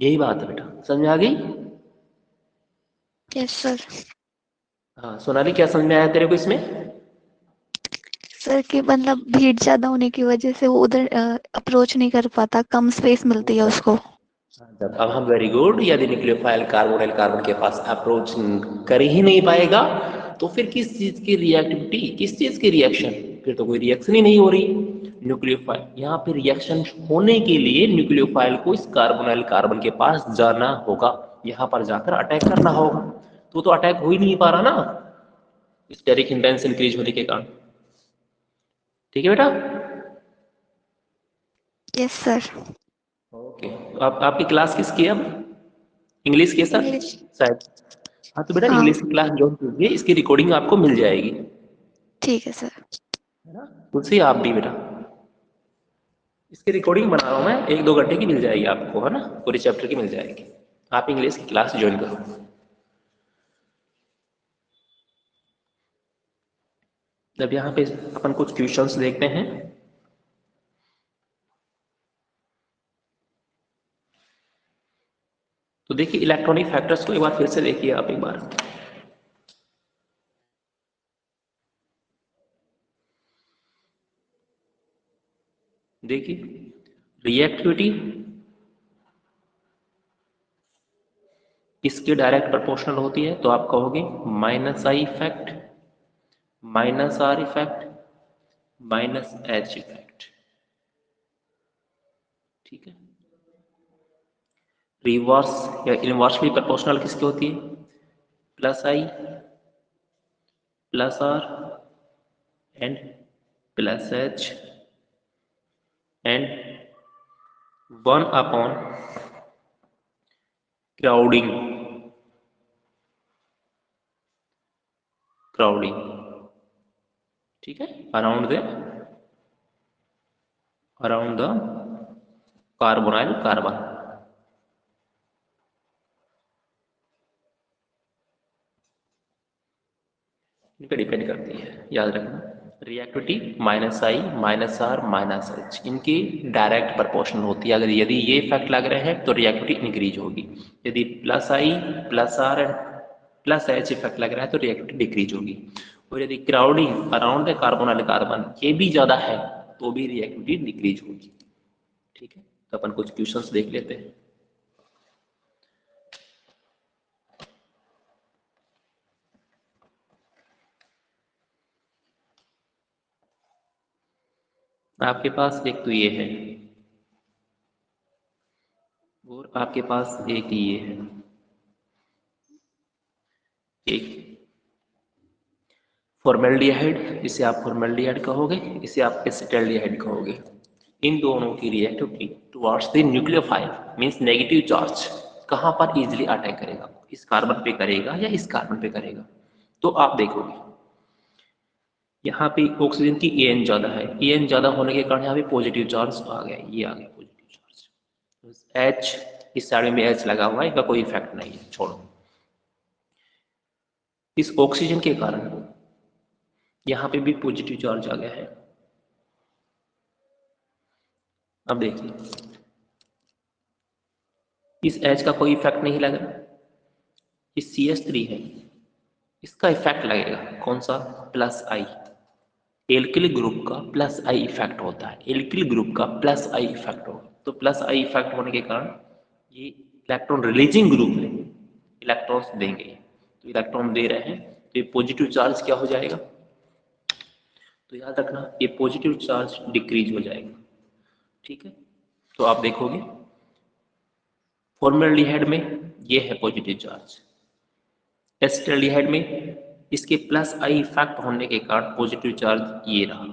यही बात है बेटा, समझ में आ गई? Yes sir. हाँ सोनाली, क्या समझ में आया तेरे को इसमें? सर कि मतलब भीड़ ज्यादा होने की वजह से वो उधर अप्रोच नहीं कर पाता, कम स्पेस मिलती है उसको। अब हम, वेरी गुड, यदि न्यूक्लियोफाइल कार्बोनाइल कार्बन के पास अप्रोच कर ही नहीं पाएगा तो फिर किस चीज की रिएक्टिविटी, किस चीज की रिएक्शन, फिर तो कोई रिएक्शन ही नहीं हो रही। न्यूक्लियोफाइल यहाँ पे रिएक्शन होने के लिए न्यूक्लियोफाइल को इस कार्बोनाइल कार्बन के पास जाना होगा, यहाँ पर जाकर अटैक करना होगा, तो अटैक हो ही नहीं पा रहा ना, स्टेरिक इंटेंस इंक्रीज होने के कारण, ठीक है बेटा? Yes sir. ओके, आप आपकी क्लास किसकी है अब? इंग्लिश के सर इंग्लिश। शायद। हाँ तो बेटा हाँ इंग्लिश की क्लास ज्वाइन कीजिए, इसकी रिकॉर्डिंग आपको मिल जाएगी, ठीक है सर। है ना? तुलसी, आप भी बेटा, इसकी रिकॉर्डिंग बना रहा हूँ मैं, 1-2 घंटे की मिल जाएगी आपको, है ना, पूरे चैप्टर की मिल जाएगी। आप इंग्लिश की क्लास ज्वाइन करो। अब यहाँ पे अपन कुछ क्वेश्चंस देखते हैं। तो देखिए इलेक्ट्रॉनिक फैक्टर्स को एक बार फिर से देखिए आप एक बार। देखिए रिएक्टिविटी इसके डायरेक्ट प्रोपोर्शनल होती है, तो आप कहोगे minus I effect minus R effect minus H effect. ठीक है। रिवर्स या इनवर्सली प्रोपोर्शनल किसकी होती है? Plus I plus R and plus H and 1 upon crowding ठीक है, अराउंड द कार्बोनाइल कार्बन। इन पे डिपेंड करती है, याद रखना। Reactivity minus I minus R minus H इनकी डायरेक्ट प्रोपोर्शनल होती है। अगर यदि ये इफेक्ट लग रहे हैं तो रिएक्टिविटी इंक्रीज होगी, यदि plus I plus R and plus H effect लग रहा है तो रिएक्टिविटी डिक्रीज होगी। और यदि crowding around the carbonyl carbon ये भी ज्यादा है तो भी रिएक्टिविटी डिक्रीज होगी। ठीक है, तो अपन कुछ क्वेश्चंस देख लेते हैं। आपके पास एक तो ये है और आपके पास एक ये है, एक फॉर्मेल्डिहाइड, इसे आप फॉर्मेल्डिहाइड कहोगे, इसे आप एसिटाल्डिहाइड कहोगे। इन दोनों की reactivity towards the nucleophile means negative charge कहां पर इजीली अटैक करेगा? इस कार्बन पे करेगा या इस कार्बन पे करेगा? तो आप देखोगे यहाँ पे ऑक्सीजन की एन ज्यादा है, एन ज्यादा होने के कारण यहाँ पे पॉजिटिव चार्ज आ गया, ये आ गया पॉजिटिव चार्ज। एच इस साइड में एच लगा हुआ है, इसका कोई इफेक्ट नहीं है, छोड़ो। इस ऑक्सीजन के कारण यहाँ पे भी पॉजिटिव चार्ज आ गया है। अब देखिए इस H का कोई इफेक्ट नहीं लगा, इस CH3 है इसका इफेक्ट लगेगा, कौन सा? प्लस आई। एल्किल ग्रुप का प्लस आई इफेक्ट होता है, एल्किल ग्रुप का प्लस आई इफेक्ट होगा, तो प्लस आई इफेक्ट होने के कारण ये इलेक्ट्रॉन रिलीजिंग ग्रुप है, इलेक्ट्रॉन्स देंगे, तो इलेक्ट्रॉन दे रहे हैं तो ये पॉजिटिव चार्ज क्या हो जाएगा? तो याद रखना ये पॉजिटिव चार्ज डिक्रीज हो जाएगा। ठीक है, तो आप देखोगे फॉर्मेल्डिहाइड में ये है पॉजिटिव चार्ज, एसिटाल्डिहाइड में इसके प्लस आई इफेक्ट होने के कारण पॉजिटिव चार्ज ये रहा।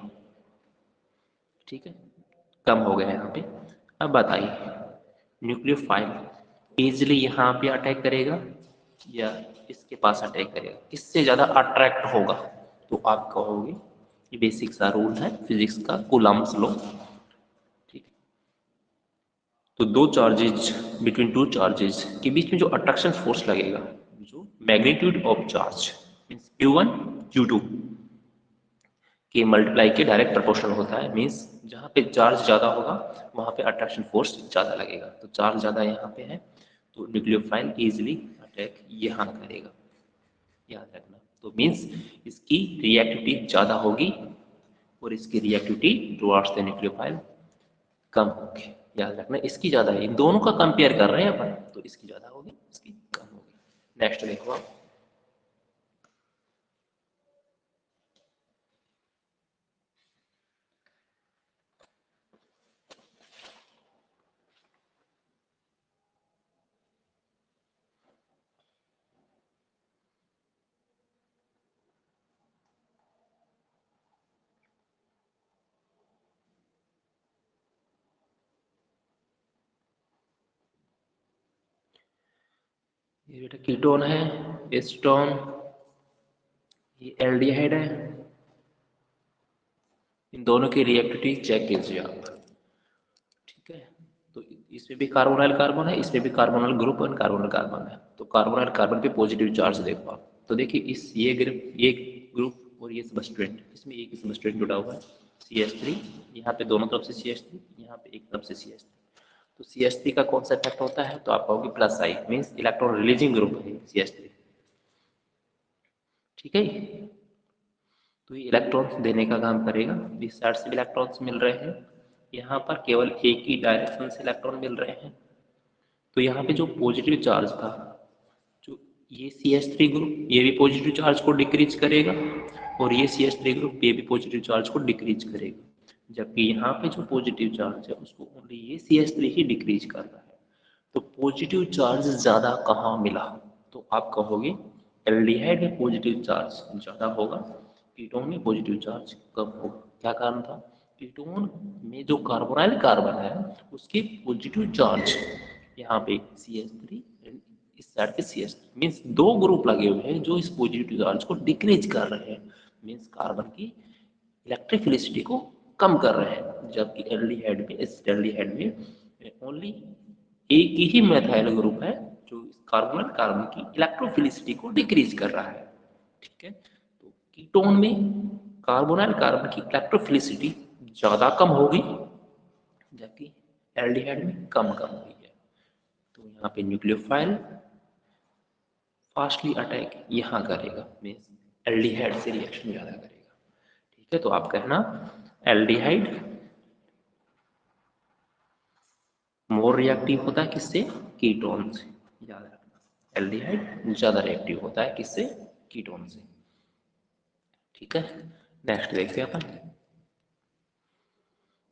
ठीक है, कम हो गया यहाँ पे। अब बताइए न्यूक्लियोफाइल इजिली यहाँ पे अटैक करेगा या इसके पास अटैक करेगा, किससे ज्यादा अट्रैक्ट होगा? तो आप कहोगे ये बेसिक सा रूल है फिजिक्स का, कूलम्ब्स लॉ। ठीक, तो दो चार्जेज बिटवीन टू चार्जेज के बीच में जो अट्रैक्शन फोर्स लगेगा, जो magnitude of charge means Q1 Q2 के मल्टीप्लाई के डायरेक्ट प्रोपोर्शनल होता है। मीन्स जहाँ पे चार्ज ज़्यादा होगा वहाँ पे अट्रैक्शन फोर्स ज़्यादा लगेगा, तो चार्ज ज़्यादा यहाँ पे है तो न्यूक्लियोफाइल इजीली अटैक यहाँ करेगा, याद रखना। तो मीन्स इसकी रिएक्टिविटी ज़्यादा होगी और इसकी रिएक्टिविटी टुवर्ड्स द न्यूक्लियोफाइल कम होगी, याद रखना। इसकी ज़्यादा है, इन दोनों का कंपेयर कर रहे हैं अपन, तो इसकी ज़्यादा होगी इसकी कम होगी। नेक्स्ट देखो आप, ये बेटा कीटोन है, एस्टोन, ये एल्डिहाइड है, इन दोनों की रिएक्टिविटी चेक कीजिए आप। ठीक है, तो इसमें भी कार्बोनाइल कार्बन है, इसमें भी कार्बोनाइल ग्रुप और कार्बोनाइल कार्बन है, तो कार्बोनाइल कार्बन पे पॉजिटिव चार्ज देखो आप। तो देखिए इस ये ग्रुप और ये सबस्ट्रेट, इसमें एक ही सबस्ट्रेट जुड़ा हुआ है CH3, यहाँ पे दोनों तरफ से CH3, यहाँ पे एक तरफ से CH3। तो CH3 का कौन सा इफेक्ट होता है, तो आप कहोगे प्लस आई, मीन्स इलेक्ट्रॉन रिलीजिंग ग्रुप है CH3। ठीक है, तो ये इलेक्ट्रॉन्स देने का काम करेगा, इस साइड से इलेक्ट्रॉन्स मिल रहे हैं, यहाँ पर केवल एक ही डायरेक्शन से इलेक्ट्रॉन मिल रहे हैं। तो यहाँ पे जो पॉजिटिव चार्ज था, जो ये CH3 ग्रुप, ये भी पॉजिटिव चार्ज को डिक्रीज करेगा, और ये CH3 ग्रुप ये भी पॉजिटिव चार्ज को डिक्रीज करेगा, जबकि यहाँ पे जो पॉजिटिव चार्ज है उसको ओनली ये CH3 ही डिक्रीज कर रहा है। तो पॉजिटिव चार्ज ज़्यादा कहाँ मिला, तो आप कहोगे एल्डिहाइड में पॉजिटिव चार्ज ज़्यादा होगा, कीटोन में पॉजिटिव चार्ज कम होगा। क्या कारण था, कीटोन में जो कार्बोनाइल कार्बन है उसके पॉजिटिव चार्ज यहाँ पे CH3, इस साइड पे CH3, मीन्स दो ग्रुप लगे हुए हैं जो इस पॉजिटिव चार्ज को डिक्रीज कर रहे हैं, मीन्स कार्बन की इलेक्ट्रिफिलिसिटी को कम कर रहे हैं, जबकि एल्डिहाइड में, इस एल्डिहाइड में ओनली एक ही मेथाइल ग्रुप है जो इस कार्बोनाइल कार्बन की इलेक्ट्रोफिलिसिटी को डिक्रीज कर रहा है। ठीक है, तो कीटोन में कार्बोनाइल कार्बन की इलेक्ट्रोफिलिसिटी ज्यादा कम होगी, जबकि एल्डिहाइड में कम हुई है। तो यहाँ पे न्यूक्लियोफाइल फास्टली अटैक यहाँ करेगा, मीन्स एल्डिहाइड से रिएक्शन ज्यादा करेगा। ठीक है, तो आप कहना एल्डिहाइड मोर रिएक्टिव होता है किससे, कीटोन से, याद रखना एल्डिहाइड ज्यादा रिएक्टिव होता है किससे, कीटोन से। ठीक है, नेक्स्ट देखते हैं अपन,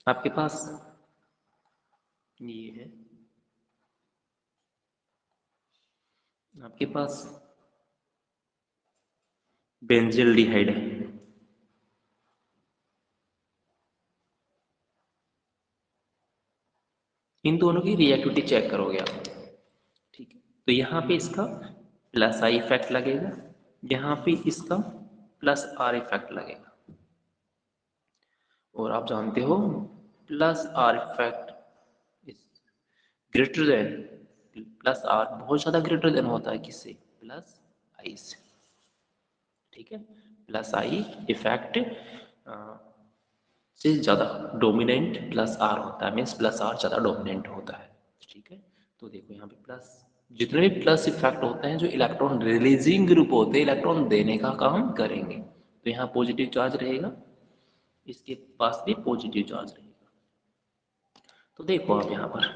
आपके पास ये है, आपके पास बेंजिल्डिहाइड है, इन दोनों की रिएक्टिविटी चेक करोगे आप। ठीक है, तो यहाँ पे इसका प्लस आई इफेक्ट लगेगा, यहाँ पे इसका प्लस आर इफेक्ट लगेगा, और आप जानते हो plus R effect is greater than, plus R बहुत ज्यादा ग्रेटर देन होता है किससे, प्लस आई से। ठीक है, प्लस आई इफेक्ट से ज्यादा डोमिनेंट प्लस आर होता है, मीन्स प्लस आर ज्यादा डोमिनेंट होता है। ठीक है, तो देखो यहाँ पे प्लस, जितने भी प्लस इफेक्ट होते हैं जो इलेक्ट्रॉन रिलीजिंग ग्रुप होते हैं इलेक्ट्रॉन देने का काम करेंगे, तो यहाँ पॉजिटिव चार्ज रहेगा, इसके पास भी पॉजिटिव चार्ज रहेगा। तो देखो आप यहाँ पर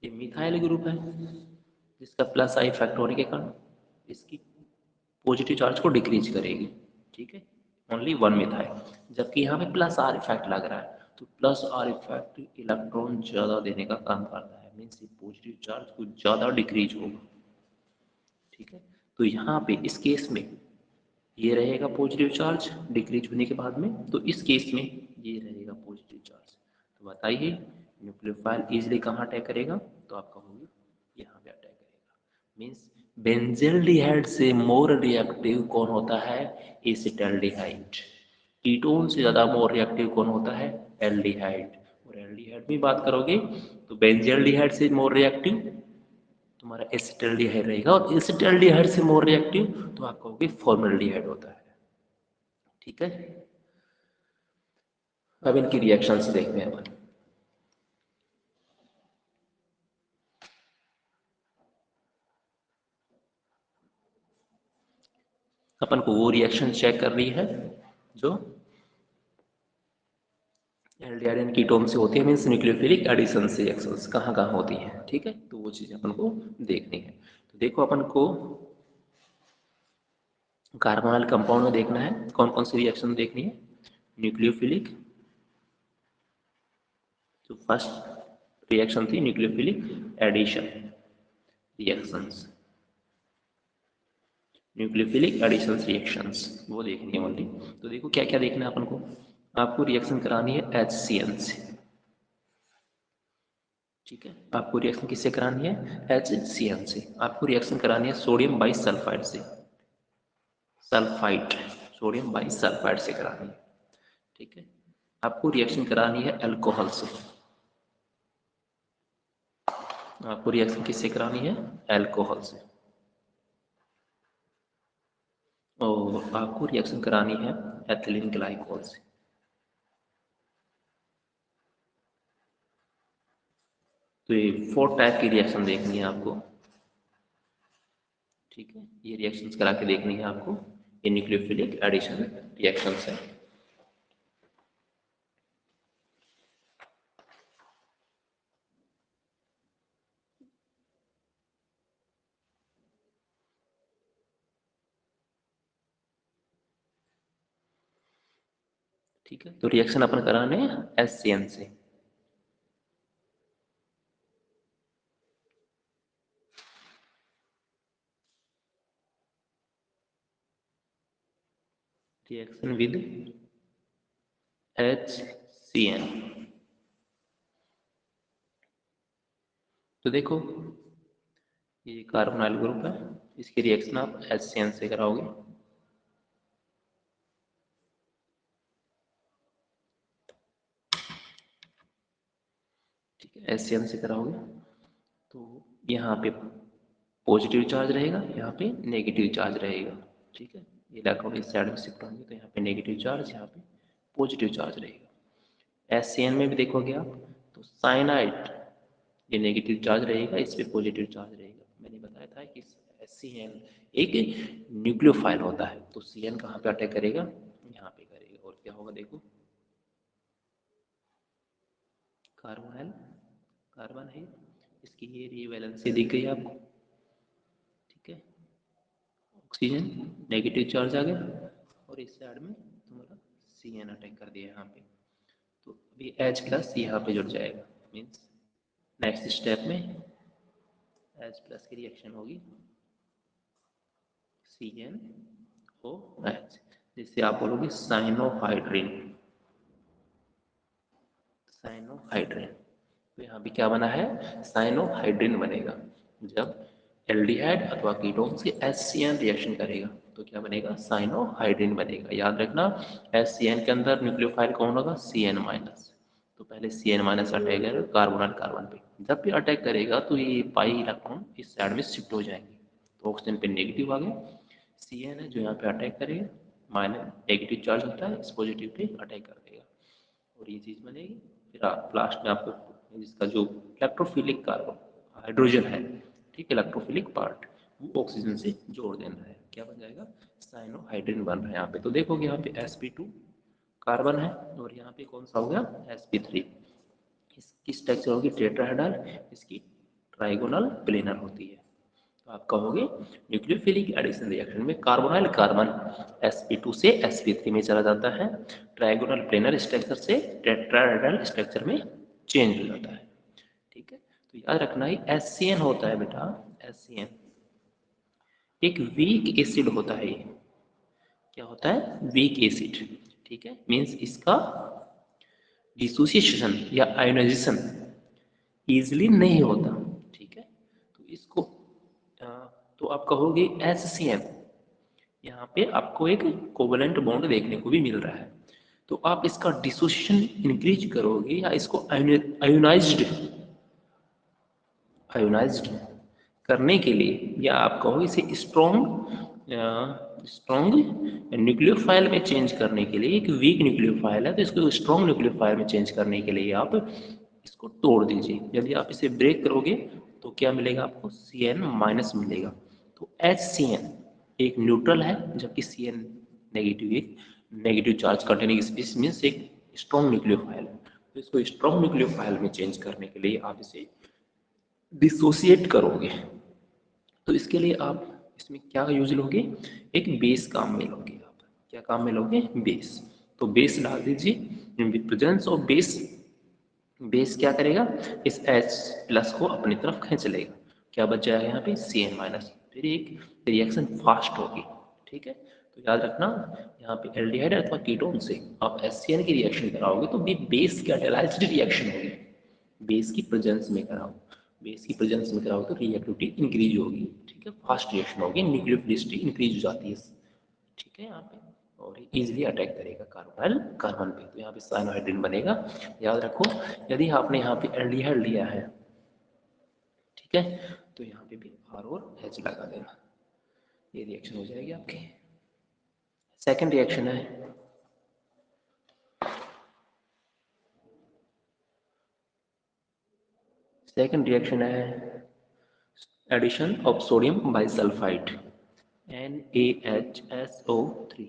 ये मिथाइल ग्रुप है जिसका प्लस आई इफेक्ट होने के कारण इसकी पॉजिटिव चार्ज को डिक्रीज करेगी। ठीक है, ओनली वन मिथाइल, जबकि यहाँ पे प्लस आर इफेक्ट लग रहा है, तो प्लस आर इफेक्ट इलेक्ट्रॉन ज्यादा देने का काम करता है, मीन्स पॉजिटिव चार्ज कुछ ज्यादा डिक्रीज होगा। ठीक है, तो यहाँ पे इस केस में ये रहेगा पॉजिटिव चार्ज डिक्रीज होने के बाद में, तो इस केस में ये रहेगा पॉजिटिव चार्ज। तो बताइए न्यूक्लियोफाइल इजिली कहाँ अटैक करेगा, तो आप कहोगे यहाँ पे अटैक करेगा, मीन्स बेंजल्डिहाइड से मोर रिएक्टिव कौन होता है, एसिटाल्डिहाइड। कीटोन से ज्यादा मोर रिएक्टिव कौन होता है, एल्डिहाइड। और एल्डिहाइड में बात करोगे तो बेंजल्डिहाइड से मोर रिएक्टिव तुम्हारा एसिटाल्डिहाइड रहेगा, और एसिटाल्डिहाइड से मोर रिएक्टिव तो आप कहोगे फॉर्मल्डिहाइड होता है। ठीक है, अब इनकी रिएक्शन से देखते हैं अपन। अपन को वो रिएक्शन चेक कर रही है जो एल्डिहाइड एंड कीटोन से होती है, मीन्स न्यूक्लियोफिलिक एडिशन से रिएक्शंस कहाँ कहाँ होती हैं। ठीक है, तो वो चीज़ अपन को देखनी है। तो देखो अपन को कार्बोनाइल कंपाउंड में देखना है कौन कौन सी रिएक्शन देखनी है, न्यूक्लियोफिलिक, तो फर्स्ट रिएक्शन थी nucleophilic addition reactions, nucleophilic addition reactions वो देखनी है ओनली। तो देखो क्या क्या देखना है अपन को, आपको रिएक्शन करानी है HCl से। ठीक है, आपको रिएक्शन किससे करानी है, HCl से। आपको रिएक्शन करानी है सोडियम बाइसल्फाइड से, सल्फाइड, सोडियम बाइसल्फाइड से करानी है। ठीक है, आपको रिएक्शन करानी है अल्कोहल से, आपको रिएक्शन किससे करानी है, अल्कोहल से। और आपको रिएक्शन करानी है एथिलीन ग्लाइकोल से। तो ये 4 टाइप की रिएक्शन देखनी है आपको, ठीक है। ये रिएक्शंस करा के देखनी है आपको, ये न्यूक्लियोफिलिक एडिशन रिएक्शंस है। ठीक है, तो रिएक्शन अपन कराने HCN से। Reaction with HCN। तो देखो ये कार्बोनाइल ग्रुप है, इसकी रिएक्शन आप HCN से कराओगे। ठीक है, HCN से कराओगे तो यहाँ पे पॉजिटिव चार्ज रहेगा, यहाँ पे नेगेटिव चार्ज रहेगा। ठीक है, ये इलेक्ट्रॉन इस साइड में शिफ्ट होंगे तो यहाँ पे नेगेटिव चार्ज, यहाँ पे पॉजिटिव चार्ज रहेगा। HCN में भी देखोगे आप तो साइनाइड, ये नेगेटिव चार्ज रहेगा, इस पे पॉजिटिव चार्ज रहेगा। मैंने बताया था कि HCN एक न्यूक्लियोफाइल होता है, तो CN कहाँ पे अटैक करेगा, यहाँ पे करेगा। और क्या होगा देखो, कार्बोनाइल कार्बन है, इसकी ये रीवैलेंसी दिख गई आपको। ठीक है, ऑक्सीजन नेगेटिव चार्ज आ गया और इस साइड में तुम्हारा CN अटैक कर दिया यहाँ पे, तो अभी H प्लस यहाँ पे जुड़ जाएगा। मीन्स नेक्स्ट स्टेप में H प्लस की रिएक्शन होगी CnOH, जिससे आप बोलोगे साइनोहाइड्रिन। साइनोहाइड्रिन, तो यहाँ पे क्या बना है, साइनोहाइड्रिन बनेगा। जब एल्डिहाइड अथवा कीटोन से HCN रिएक्शन करेगा तो क्या बनेगा, साइनोहाइड्रिन बनेगा। याद रखना HCN के अंदर न्यूक्लियोफाइल कौन होगा, CN माइनस। तो पहले CN माइनस अटैक करेगा कार्बोनाइल कार्बन पे, जब भी अटैक करेगा तो ये पाई इलेक्ट्रॉन इस साइड में शिफ्ट हो जाएंगे, तो ऑक्सीजन पे नेगेटिव आ गए, CN है जो यहाँ पे अटैक करेगा, माइनस नेगेटिव चार्ज होता है, इस पॉजिटिव पे अटैक कर देगा और ये चीज़ बनेगी। फिर आप लास्ट में आपको जिसका जो इलेक्ट्रोफिलिक कार्बन हाइड्रोजन है, ठीक, इलेक्ट्रोफिलिक पार्ट, वो ऑक्सीजन से जोड़ देना है, क्या बन जाएगा, साइनोहाइड्रिन बन रहा है यहाँ पे। तो देखोगे यहाँ पे sp2 कार्बन है और यहाँ पे कौन सा हो गया, sp3। इसकी स्ट्रक्चर होगी टेट्राहेड्रल, इसकी ट्राइगोनल प्लेनर होती है। तो आप कहोगे न्यूक्लियोफिलिक एडिशन रिएक्शन में कार्बोनाइल कार्बन sp2 से sp3 में चला जाता है, ट्राइगोनल प्लेनर स्ट्रक्चर से टेट्राहेड्रल स्ट्रक्चर में चेंज हो जाता है। ठीक है, तो याद रखना ही HCN होता है बेटा, HCN एक वीक एसिड होता है। ये क्या होता है, वीक एसिड। ठीक है, मीन्स इसका डिसोसिएशन या आयोनाइजेशन इजिली नहीं होता। ठीक है, तो इसको तो आप कहोगे HCN, यहाँ पे आपको एक कोवलेंट बॉन्ड देखने को भी मिल रहा है, तो आप इसका डिसोसिएशन इंक्रीज करोगे या इसको आयोनाइज्ड आयोनाइज्ड करने के लिए, या आप कहो इसे स्ट्रॉन्ग न्यूक्लियोफाइल में चेंज करने के लिए, एक वीक न्यूक्लियोफाइल है तो इसको स्ट्रॉन्ग न्यूक्लियोफाइल में चेंज करने के लिए आप इसको तोड़ दीजिए। यदि आप इसे ब्रेक करोगे तो क्या मिलेगा आपको, CN माइनस मिलेगा। तो HCN एक न्यूट्रल है, जबकि CN नेगेटिव, एक negative charge containing species means एक स्ट्रॉन्ग न्यूक्लियोफाइल। तो इसको स्ट्रॉन्ग न्यूक्लियोफाइल में चेंज करने के लिए आप इसे डिसोसिएट करोगे, तो इसके लिए आप इसमें क्या यूज लोगे, एक बेस काम में लोगे। आप क्या काम में लोगे, बेस। तो बेस डाल दीजिए, with presence of base, base क्या करेगा, इस H प्लस को अपनी तरफ खींच लेगा, क्या बच जाएगा यहाँ पे, CN माइनस। फिर एक रिएक्शन फास्ट होगी। ठीक है, तो याद रखना यहाँ पे एल्डिहाइड अथवा कीटोन से आप HCN की रिएक्शन कराओगे तो भी बेस कैटालाइज्ड रिएक्शन होगी, बेस की प्रेजेंस में कराओ, बेस की प्रेजेंस में कराओ तो रिएक्टिविटी इंक्रीज होगी। ठीक है, फास्ट रिएक्शन होगी, न्यूक्लियोफिलिसिटी इंक्रीज हो जाती है। ठीक है, यहाँ पे और इजीली अटैक करेगा कार्बोनाइल कार्बन पे, तो यहाँ पे साइनोहाइड्रिन बनेगा। याद रखो यदि आपने यहाँ पे एल्डिहाइड लिया है, ठीक है, तो यहाँ पे भी R और H लगा देना, ये रिएक्शन हो जाएगी आपकी। सेकंड रिएक्शन है addition of sodium bisulphite NaHSO3।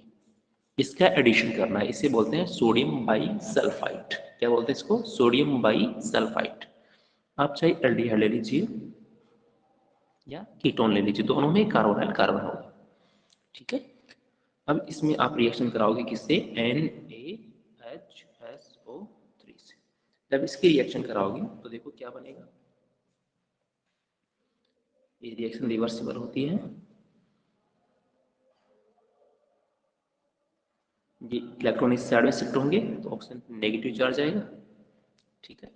इसका एडिशन करना है, इसे बोलते हैं सोडियम बाइसल्फाइड। क्या बोलते हैं इसको? Sodium bisulphide. आप चाहे एल्डिहाइड ले लीजिए या कीटोन ले लीजिए, दोनों में कार्बोनाइल कार्बन होगा। ठीक है, अब इसमें आप रिएक्शन कराओगे किससे? NaHSO3 से। जब इसकी रिएक्शन कराओगे तो देखो क्या बनेगा। ये रिएक्शन रिवर्सिबल होती है, ये इलेक्ट्रॉन इस साइड में शिफ्ट होंगे तो ऑक्सीजन नेगेटिव चार्ज आएगा। ठीक है,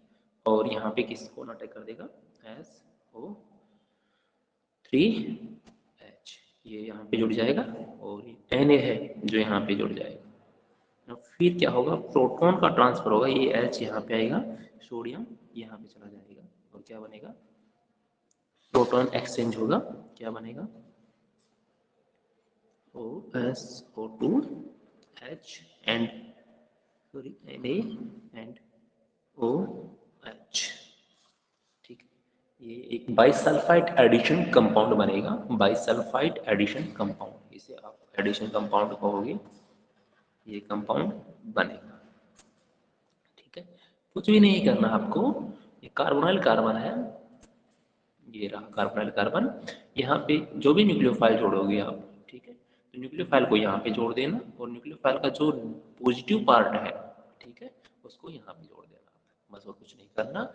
और यहाँ पे किसको अटैक कर देगा? SO3H, ये यहाँ पे जुड़ जाएगा और ये Na है जो यहाँ पे जुड़ जाएगा। फिर क्या होगा? प्रोटॉन का ट्रांसफर होगा, ये H यहाँ पे आएगा, सोडियम यहाँ पे चला जाएगा और क्या बनेगा? प्रोटॉन एक्सचेंज होगा, क्या बनेगा? OSO2H and sorry Na and OH। ठीक है, ये एक बाइसल्फाइड एडिशन कंपाउंड बनेगा, बाइसल्फाइड एडिशन कंपाउंड, इसे आप एडिशन कंपाउंड कहोगे, ये कंपाउंड बनेगा। ठीक है, कुछ भी नहीं करना आपको, ये कार्बोनाइल कार्बन है, ये रहा कार्बोनाइल कार्बन। यहाँ पे जो भी न्यूक्लियोफाइल जोड़ोगे आप, ठीक है, तो न्यूक्लियोफाइल को यहाँ पे जोड़ देना और न्यूक्लियोफाइल का जो पॉजिटिव पार्ट है, ठीक है, उसको यहाँ पे जोड़ देना। बस और कुछ नहीं करना,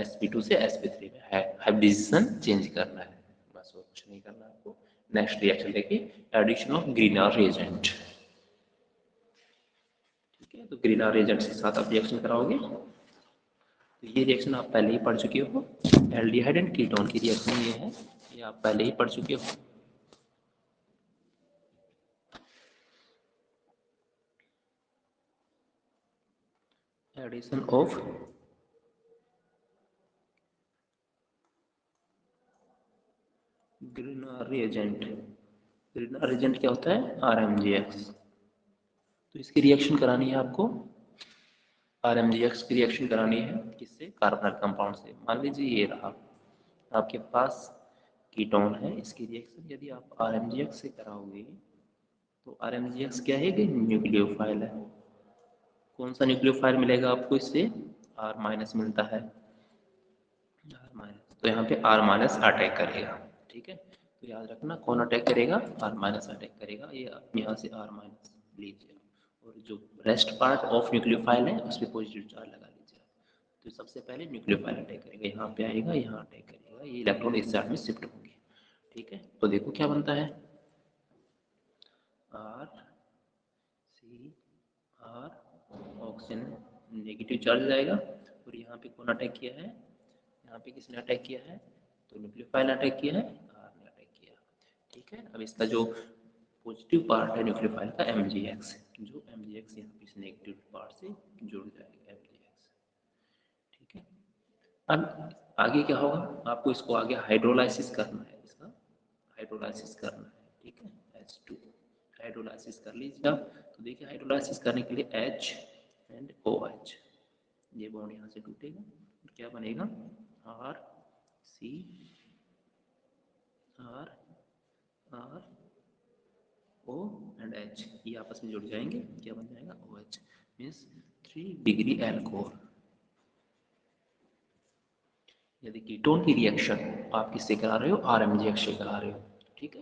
sp2 से sp3 में हाइब्रिडाइजेशन चेंज करना है, बस और कुछ नहीं करना आपको। नेक्स्ट रिएक्शन देखिए, एडिशन ऑफ ग्रीनर रिएजेंट। ठीक है, तो ग्रीनर रिएजेंट के साथ आप रिएक्शन कराओगे तो ये रिएक्शन आप पहले ही पढ़ चुके हो, एल्डिहाइड एंड कीटोन की रिएक्शन ये है, ये आप पहले ही पढ़ चुके हो। Addition of Grignard reagent, Grignard reagent क्या होता है? RMGX। तो इसकी रिएक्शन करानी है आपको, RMGX की रिएक्शन करानी है किससे? कार्बोनाइल कंपाउंड से। मान लीजिए ये रहा आपके पास कीटोन है, इसकी रिएक्शन यदि आप RMGX से कराओगे तो RMGX क्या है कि न्यूक्लियोफाइल है। कौन सा न्यूक्लियोफाइल मिलेगा आपको इससे? R- मिलता है, R-, तो यहाँ पे R- अटैक करेगा। ठीक है, तो याद रखना कौन अटैक करेगा? R- अटैक करेगा। ये यहाँ से R- लीजिए और जो रेस्ट पार्ट ऑफ न्यूक्लियोफाइल है उस पर पॉजिटिव चार्ज लगा लीजिए। तो सबसे पहले न्यूक्लियोफाइल अटैक करेगा, यहाँ पे आएगा, यहाँ अटैक करेगा, ये इलेक्ट्रॉन इस साइड में शिफ्ट होंगे। ठीक है, तो देखो क्या बनता है, RCR, ऑक्सीजन नेगेटिव चार्ज आएगा और यहाँ पे कौन अटैक किया है? यहाँ पे किसने अटैक किया है? तो न्यूक्लियोफाइल अटैक किया है, R ने अटैक किया। ठीक है, अब इसका जो पॉजिटिव पार्ट है न्यूक्लियोफाइल का MgX, जो MgX यहाँ पे इस नेगेटिव पार्ट से जुड़ जाएगा MgX। ठीक है, अब आगे क्या होगा? आपको इसको आगे हाइड्रोलाइसिस करना है, इसका हाइड्रोलाइसिस करना है। ठीक है, H2 हाइड्रोलाइसिस कर लीजिए आप। तो देखिए हाइड्रोलाइसिस करने के लिए H एंड OH, ये बॉन्ड यहाँ से टूटेगा और क्या बनेगा? RCRO एंड H, ये आपस में जुड़ जाएंगे, क्या बन जाएगा? OH, means 3 degree alcohol. यदि कीटोन की रिएक्शन आप किससे करा रहे हो? RMGX से करा रहे हो। ठीक है,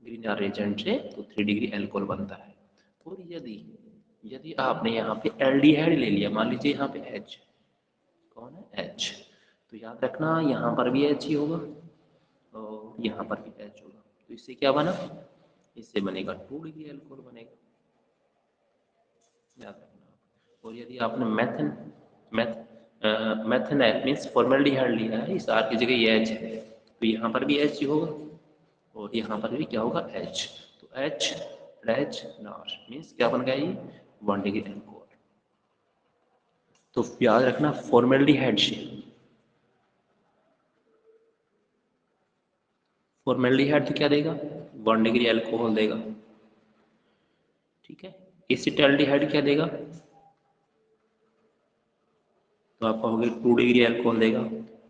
ग्रीनर रिएजेंट से तो 3 डिग्री एल्कोहल बनता है। और यदि यदि आपने यहाँ पे एल्डिहाइड ले लिया, मान लीजिए यहाँ पे H, कौन है? H, तो याद रखना यहाँ पर भी H ही होगा और यहाँ पर भी H होगा, तो इससे क्या बना? इससे बनेगा 2 डिग्री एल्कोहल बनेगा, याद रखना। और यदि आपने मेथेनॉल मीन्स फॉर्मल्डिहाइड लिया है, इस R की जगह ये H है, तो यहाँ पर भी H ही होगा और यहाँ पर भी क्या होगा? H, तो H H नॉट मीन्स क्या बन गया? ये 1 डिग्री एल्कोहल। तो याद रखना फॉर्मल्डिहाइड से, फॉर्मल्डिहाइड तो क्या देगा? 1 डिग्री एल्कोहल देगा। ठीक है। एसिटाल्डिहाइड क्या देगा, तो आप कहोगे 2 डिग्री अल्कोहल देगा।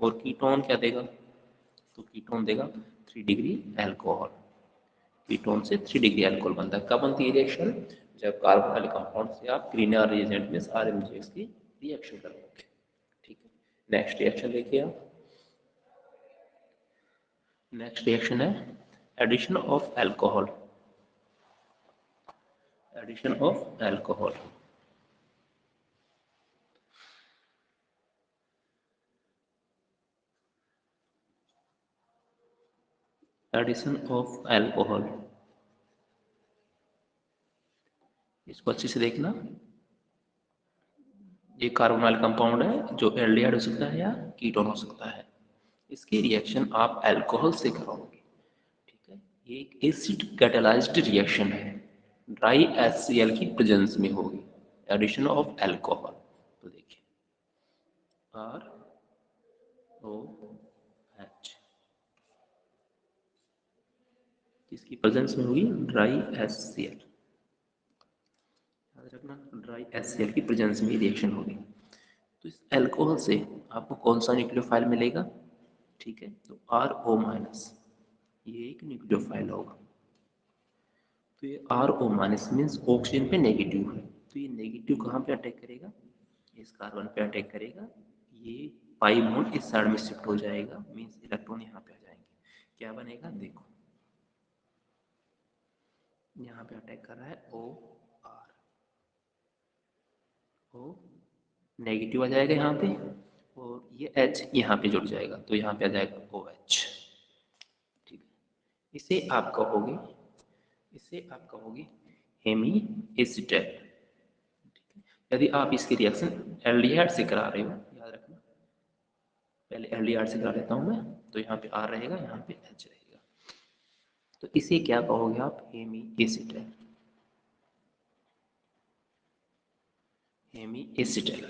और कीटोन क्या देगा, तो कीटोन देगा 3 डिग्री अल्कोहल। कीटोन से 3 डिग्री अल्कोहल बनता है। कब बनती है रिएक्शन, जब कार्बन वाले कंपाउंड से आप ग्रीनर रिएजेंट में RMGX की रिएक्शन करोगे। ठीक है, नेक्स्ट रिएक्शन देखिए आप। नेक्स्ट रिएक्शन है addition of alcohol. Addition of alcohol, addition of alcohol, इसको अच्छे से देखना। ये कार्बन वाला कंपाउंड है जो एल्डिहाइड हो सकता है या कीटोन हो सकता है। इसकी रिएक्शन आप अल्कोहल से कराओगे। ठीक है, ये एक एसिड कैटालाइज्ड रिएक्शन है, ड्राई HCl की प्रेजेंस में होगी। एडिशन ऑफ अल्कोहल, तो देखिए ROH किसकी प्रेजेंस में होगी, ड्राई HCl। याद रखना, ड्राई HCl की प्रेजेंस में रिएक्शन होगी। तो इस अल्कोहल से आपको कौन सा न्यूक्लियोफाइल मिलेगा, ठीक है, तो RO-, ये एक न्यूक्लियोफाइल होगा। तो ये RO- मीन्स ऑक्सीजन पे नेगेटिव है, तो ये नेगेटिव कहाँ पे अटैक करेगा, इस कार्बन पे अटैक करेगा। ये पाई बॉन्ड इस साइड में शिफ्ट हो जाएगा, मीन्स इलेक्ट्रॉन यहाँ पे आ जाएंगे। क्या बनेगा देखो, यहाँ पे अटैक कर रहा है OR, O नेगेटिव आ जाएगा यहाँ पे, और ये H यहाँ पे जुड़ जाएगा, तो यहाँ पे आ जाएगा OH। ठीक है, इसे आप कहोगे हेमी एसिटेट। यदि आप इसकी रिएक्शन एल्डिहाइड से करा रहे हो, याद रखना, पहले एल्डिहाइड से करा लेता हूँ मैं, तो यहाँ पे R रहेगा, यहाँ पे H रहेगा, तो इसे क्या कहोगे आप, हेमी एसिटेट। हेमी एसिटेट,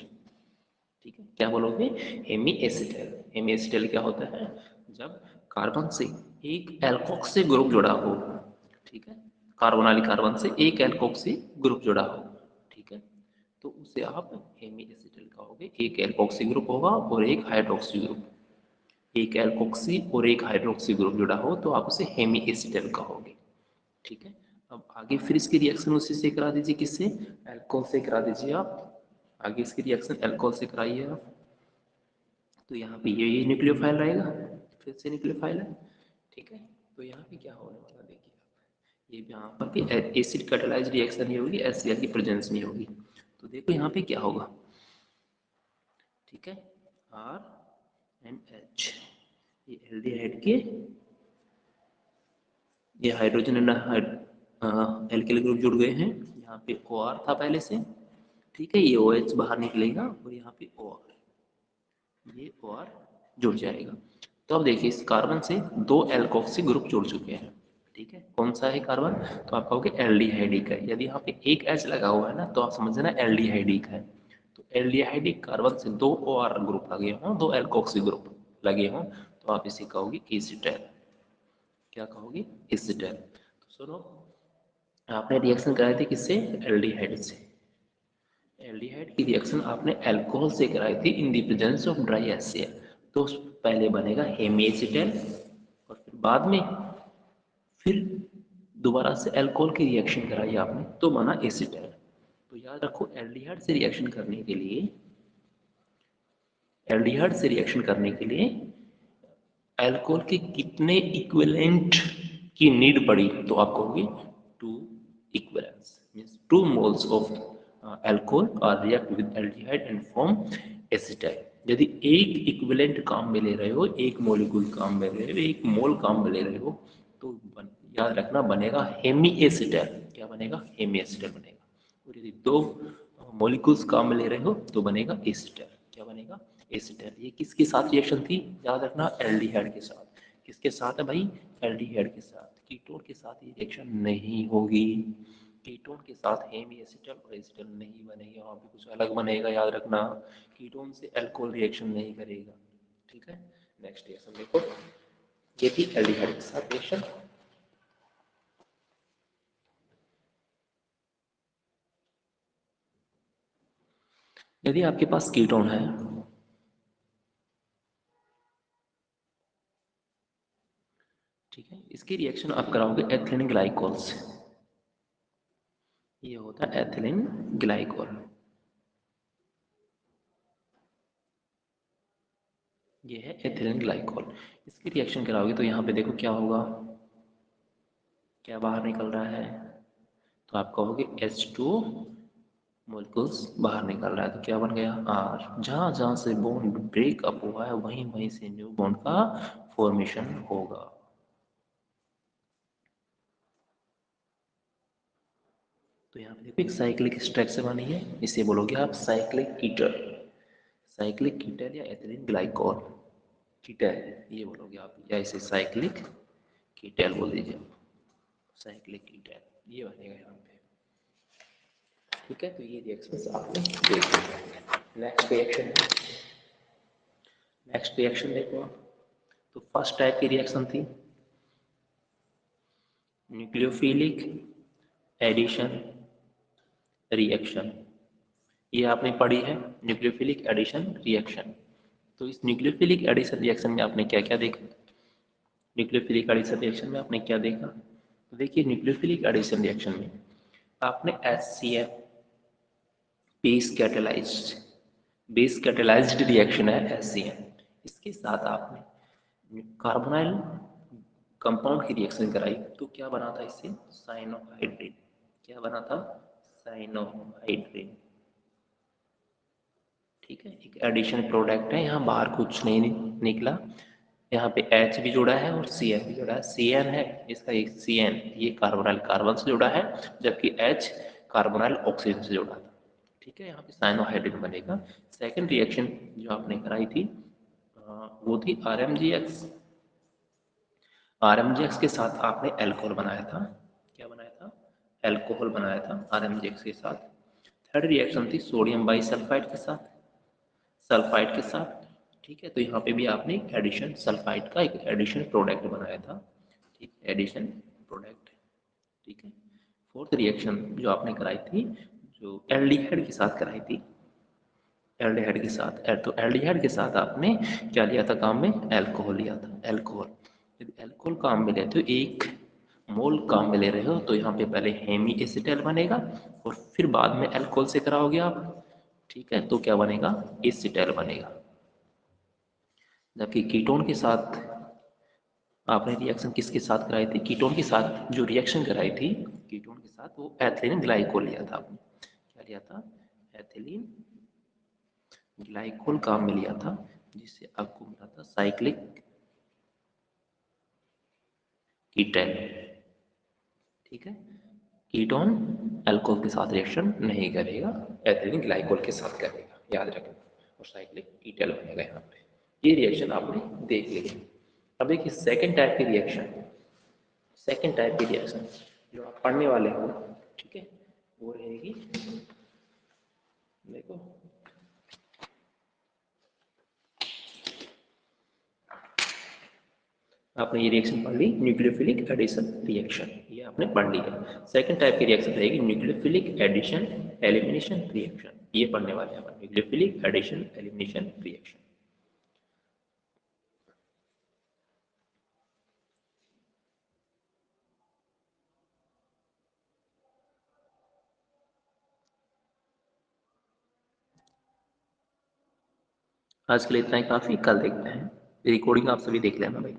ठीक है, क्या बोलोगे, हेमी एसिटेट। हेमी एसिटेट क्या होता है, जब कार्बन से एक एल्कोक्सी ग्रुप जुड़ा हो, ठीक है, कार्बन वाली कार्बन से एक एल्कोक्सी ग्रुप जुड़ा हो, ठीक है, तो उसे आप हेमी एसिटेट कहोगे। एक एल्कोक्सी ग्रुप होगा और एक हाइड्रोक्सी ग्रुप, एक एल्कोक्सी और एक हाइड्रोक्सी ग्रुप जुड़ा हो तो आप उसे हेमी एसिटेट कहोगे। ठीक है, अब आगे फिर इसकी रिएक्शन उसी से करा दीजिए, किससे, अल्कोहल से करा दीजिए आप। आगे इसकी रिएक्शन अल्कोहल से कराइए आप, तो यहाँ पे ये न्यूक्लियोफाइल रहेगा, फिर से न्यूक्लियोफाइल है। ठीक है, तो यहाँ पे क्या होने वाला देखिए आप, ये यहाँ पर भी एसिड कैटालाइज्ड रिएक्शन ही होगी, HCl की प्रेजेंस में होगी। तो देखो यहाँ पे क्या होगा, ठीक है, R&H, ये एल्डिहाइड के, ये हाइड्रोजन एंड एल्किल ग्रुप जुड़ गए हैं। यहाँ पे OR था पहले से, ठीक है, ये OH बाहर निकलेगा और यहाँ पे OR, ये OR जुड़ जाएगा। तो अब देखिए इस कार्बन से 2 एल्कोक्सी ग्रुप जुड़ चुके हैं। ठीक है, कौन सा है कार्बन, तो आप कहोगे एल्डिहाइडिक है। यदि यहाँ पे एक H लगा हुआ है ना, तो आप समझ लेना एल्डिहाइडिक है। तो एल्डिहाइडिक कार्बन से 2 OR ग्रुप लगे हों, 2 एल्कोक्सी ग्रुप लगे हों, तो आप इसे कहोगे एसिटेट। क्या कहोगे, एसिटेट। तो सुनो, आपने रिएक्शन कराई थी किससे, एल्डिहाइड से। एल्डिहाइड की रिएक्शन आपने अल्कोहल से कराई थी in the presence of dry HCl, तो पहले बनेगा हेमी एसिटेट, और फिर बाद में फिर दोबारा से अल्कोहल की रिएक्शन कराई आपने तो बना एसिटेट। तो याद रखो, एल्डिहाइड से रिएक्शन करने के लिए अल्कोहल के कितने इक्विवेलेंट की नीड पड़ी, तो आप कहोगे 2 equivalents, means 2 moles of alcohol are react with aldehyde and form acetyl. यदि एक इक्विवेलेंट काम में ले रहे हो, एक मॉलिक्यूल काम में ले रहे हो, एक मोल काम में ले रहे हो, तो याद रखना बनेगा हेमी एसिटाइल। क्या बनेगा, हेमी एसिटाइल बनेगा। और यदि 2 मॉलिक्यूल्स काम में ले रहे हो तो बनेगा एसिटाइल। क्या बनेगा, एसिटाइल। ये किसके साथ रिएक्शन थी, याद रखना, एल्डिहाइड के साथ। किसके साथ है भाई, एल्डिहाइड के साथ। कीटोन के साथ ये रिएक्शन नहीं होगी। कीटोन के साथ हेमी एसिटल और एसिटल नहीं बनेगा, वहाँ पे कुछ अलग बनेगा, याद रखना। कीटोन से अल्कोहल रिएक्शन नहीं करेगा। ठीक है, नेक्स्ट रिएक्शन देखो, ये थी एल्डिहाइड के साथ रिएक्शन। यदि आपके पास कीटोन है, ठीक है, इसकी रिएक्शन आप कराओगे एथिलीन ग्लाइकोल से। ये होता है एथिलीन ग्लाइकोल। ये है एथिलीन ग्लाइकोल। इसकी रिएक्शन कराओगे तो यहाँ पे देखो क्या होगा, क्या बाहर निकल रहा है, तो आप कहोगे H2 मोलिकुल्स बाहर निकल रहा है, तो क्या बन गया R। जहाँ जहाँ से बॉन्ड ब्रेक अप हुआ है वहीं वहीं से न्यू बॉन्ड का फॉर्मेशन होगा। तो यहाँ पे देखो एक साइक्लिक स्ट्रक्चर बनी है, इसे बोलोगे आप साइक्लिक कीटल। साइक्लिक कीटल या एथिलीन ग्लाइकोल कीटल, ये बोलोगे आप, या इसे साइक्लिक कीटल बोल दीजिए। साइक्लिक कीटल ये बनेगा यहाँ पे। ठीक है, तो ये रिएक्शंस आपने देख लिया। नेक्स्ट रिएक्शन, नेक्स्ट रिएक्शन देखो आप। तो फर्स्ट टाइप की रिएक्शन थी न्यूक्लियोफिलिक एडिशन रिएक्शन। ये आपने पढ़ी है न्यूक्लियोफिलिक एडिशन रिएक्शन। तो इस न्यूक्लियोफिलिक एडिशन रिएक्शन में आपने क्या क्या देखा, न्यूक्लियोफिलिक एडिशन रिएक्शन में आपने क्या देखा, तो देखिए न्यूक्लियोफिलिक एडिशन रिएक्शन में आपने HCl बेस कैटेलाइज्ड रिएक्शन है HCl, इसके साथ आपने कार्बोनाइल कंपाउंड की रिएक्शन कराई, तो क्या बना था इससे साइनोहाइड्रिन। क्या बना था साइनोहाइड्रिन। ठीक है, एक एडिशन प्रोडक्ट है, यहाँ बाहर कुछ नहीं निकला, यहाँ पे H भी जुड़ा है और Cn भी जुड़ा है। Cn है इसका, एक Cn ये कार्बोनाइल कार्बन से जुड़ा है, जबकि H कार्बोनाइल ऑक्सीजन से जुड़ा था। ठीक है, यहाँ पे साइनोहाइड्रिन बनेगा। सेकंड रिएक्शन जो आपने कराई थी वो थी RMGX। RMGX के साथ आपने एल्कोहल बनाया था। क्या बनाया था, एल्कोहल बनाया था RMGX के साथ। थर्ड रिएक्शन थी सोडियम बाइसल्फाइड के साथ, सल्फाइड के साथ। ठीक है, तो यहाँ पे भी आपने एडिशन सल्फाइड का एक एडिशन प्रोडक्ट बनाया था। ठीक, एडिशन प्रोडक्ट। ठीक है, फोर्थ रिएक्शन जो आपने कराई थी, जो एल्डिहाइड के साथ कराई थी, एल्डिहाइड के साथ, तो एल्डिहाइड के साथ आपने क्या लिया था काम में, एल्कोहल लिया था। एल्कोहल, यदि एल्कोहल काम में ले तो एक मोल काम में ले रहे हो, तो यहाँ पे पहले हेमी एसिटाइल बनेगा और फिर बाद में एल्कोहल से कराओगे आप। ठीक है, तो क्या बनेगा, एसिटाइल बनेगा। जबकि कीटोन के साथ आपने रिएक्शन किसके साथ कराई थी, कीटोन के साथ जो रिएक्शन कराई थी कीटोन के साथ, वो एथिलीन ग्लाइकोल लिया था आपने। क्या लिया था, एथिलीन ग्लाइकोल काम में लिया था, जिससे आपको मिला था साइक्लिक कीटन। ठीक है, कीटोन अल्कोहल के साथ रिएक्शन नहीं करेगा, एथिलीन ग्लाइकोल के साथ करेगा, याद रखना, और साइक्लिक कीटल बनेगा यहाँ पे। ये रिएक्शन आपने देख लिया। अब देखिए सेकेंड टाइप की रिएक्शन, सेकेंड टाइप की रिएक्शन जो आप पढ़ने वाले हो, ठीक है, वो रहेगी, देखो आपने ये रिएक्शन पढ़ ली, न्यूक्लियोफिलिक एडिशन रिएक्शन, ये आपने पढ़ लिया। सेकंड टाइप की रिएक्शन रहेगी न्यूक्लियोफिलिक एडिशन एलिमिनेशन रिएक्शन, ये पढ़ने वाले हैं अपन, न्यूक्लियोफिलिक एडिशन एलिमिनेशन रिएक्शन। आज के लिए इतना ही काफी, कल देखते हैं। रिकॉर्डिंग आप सभी देख लेना भाई।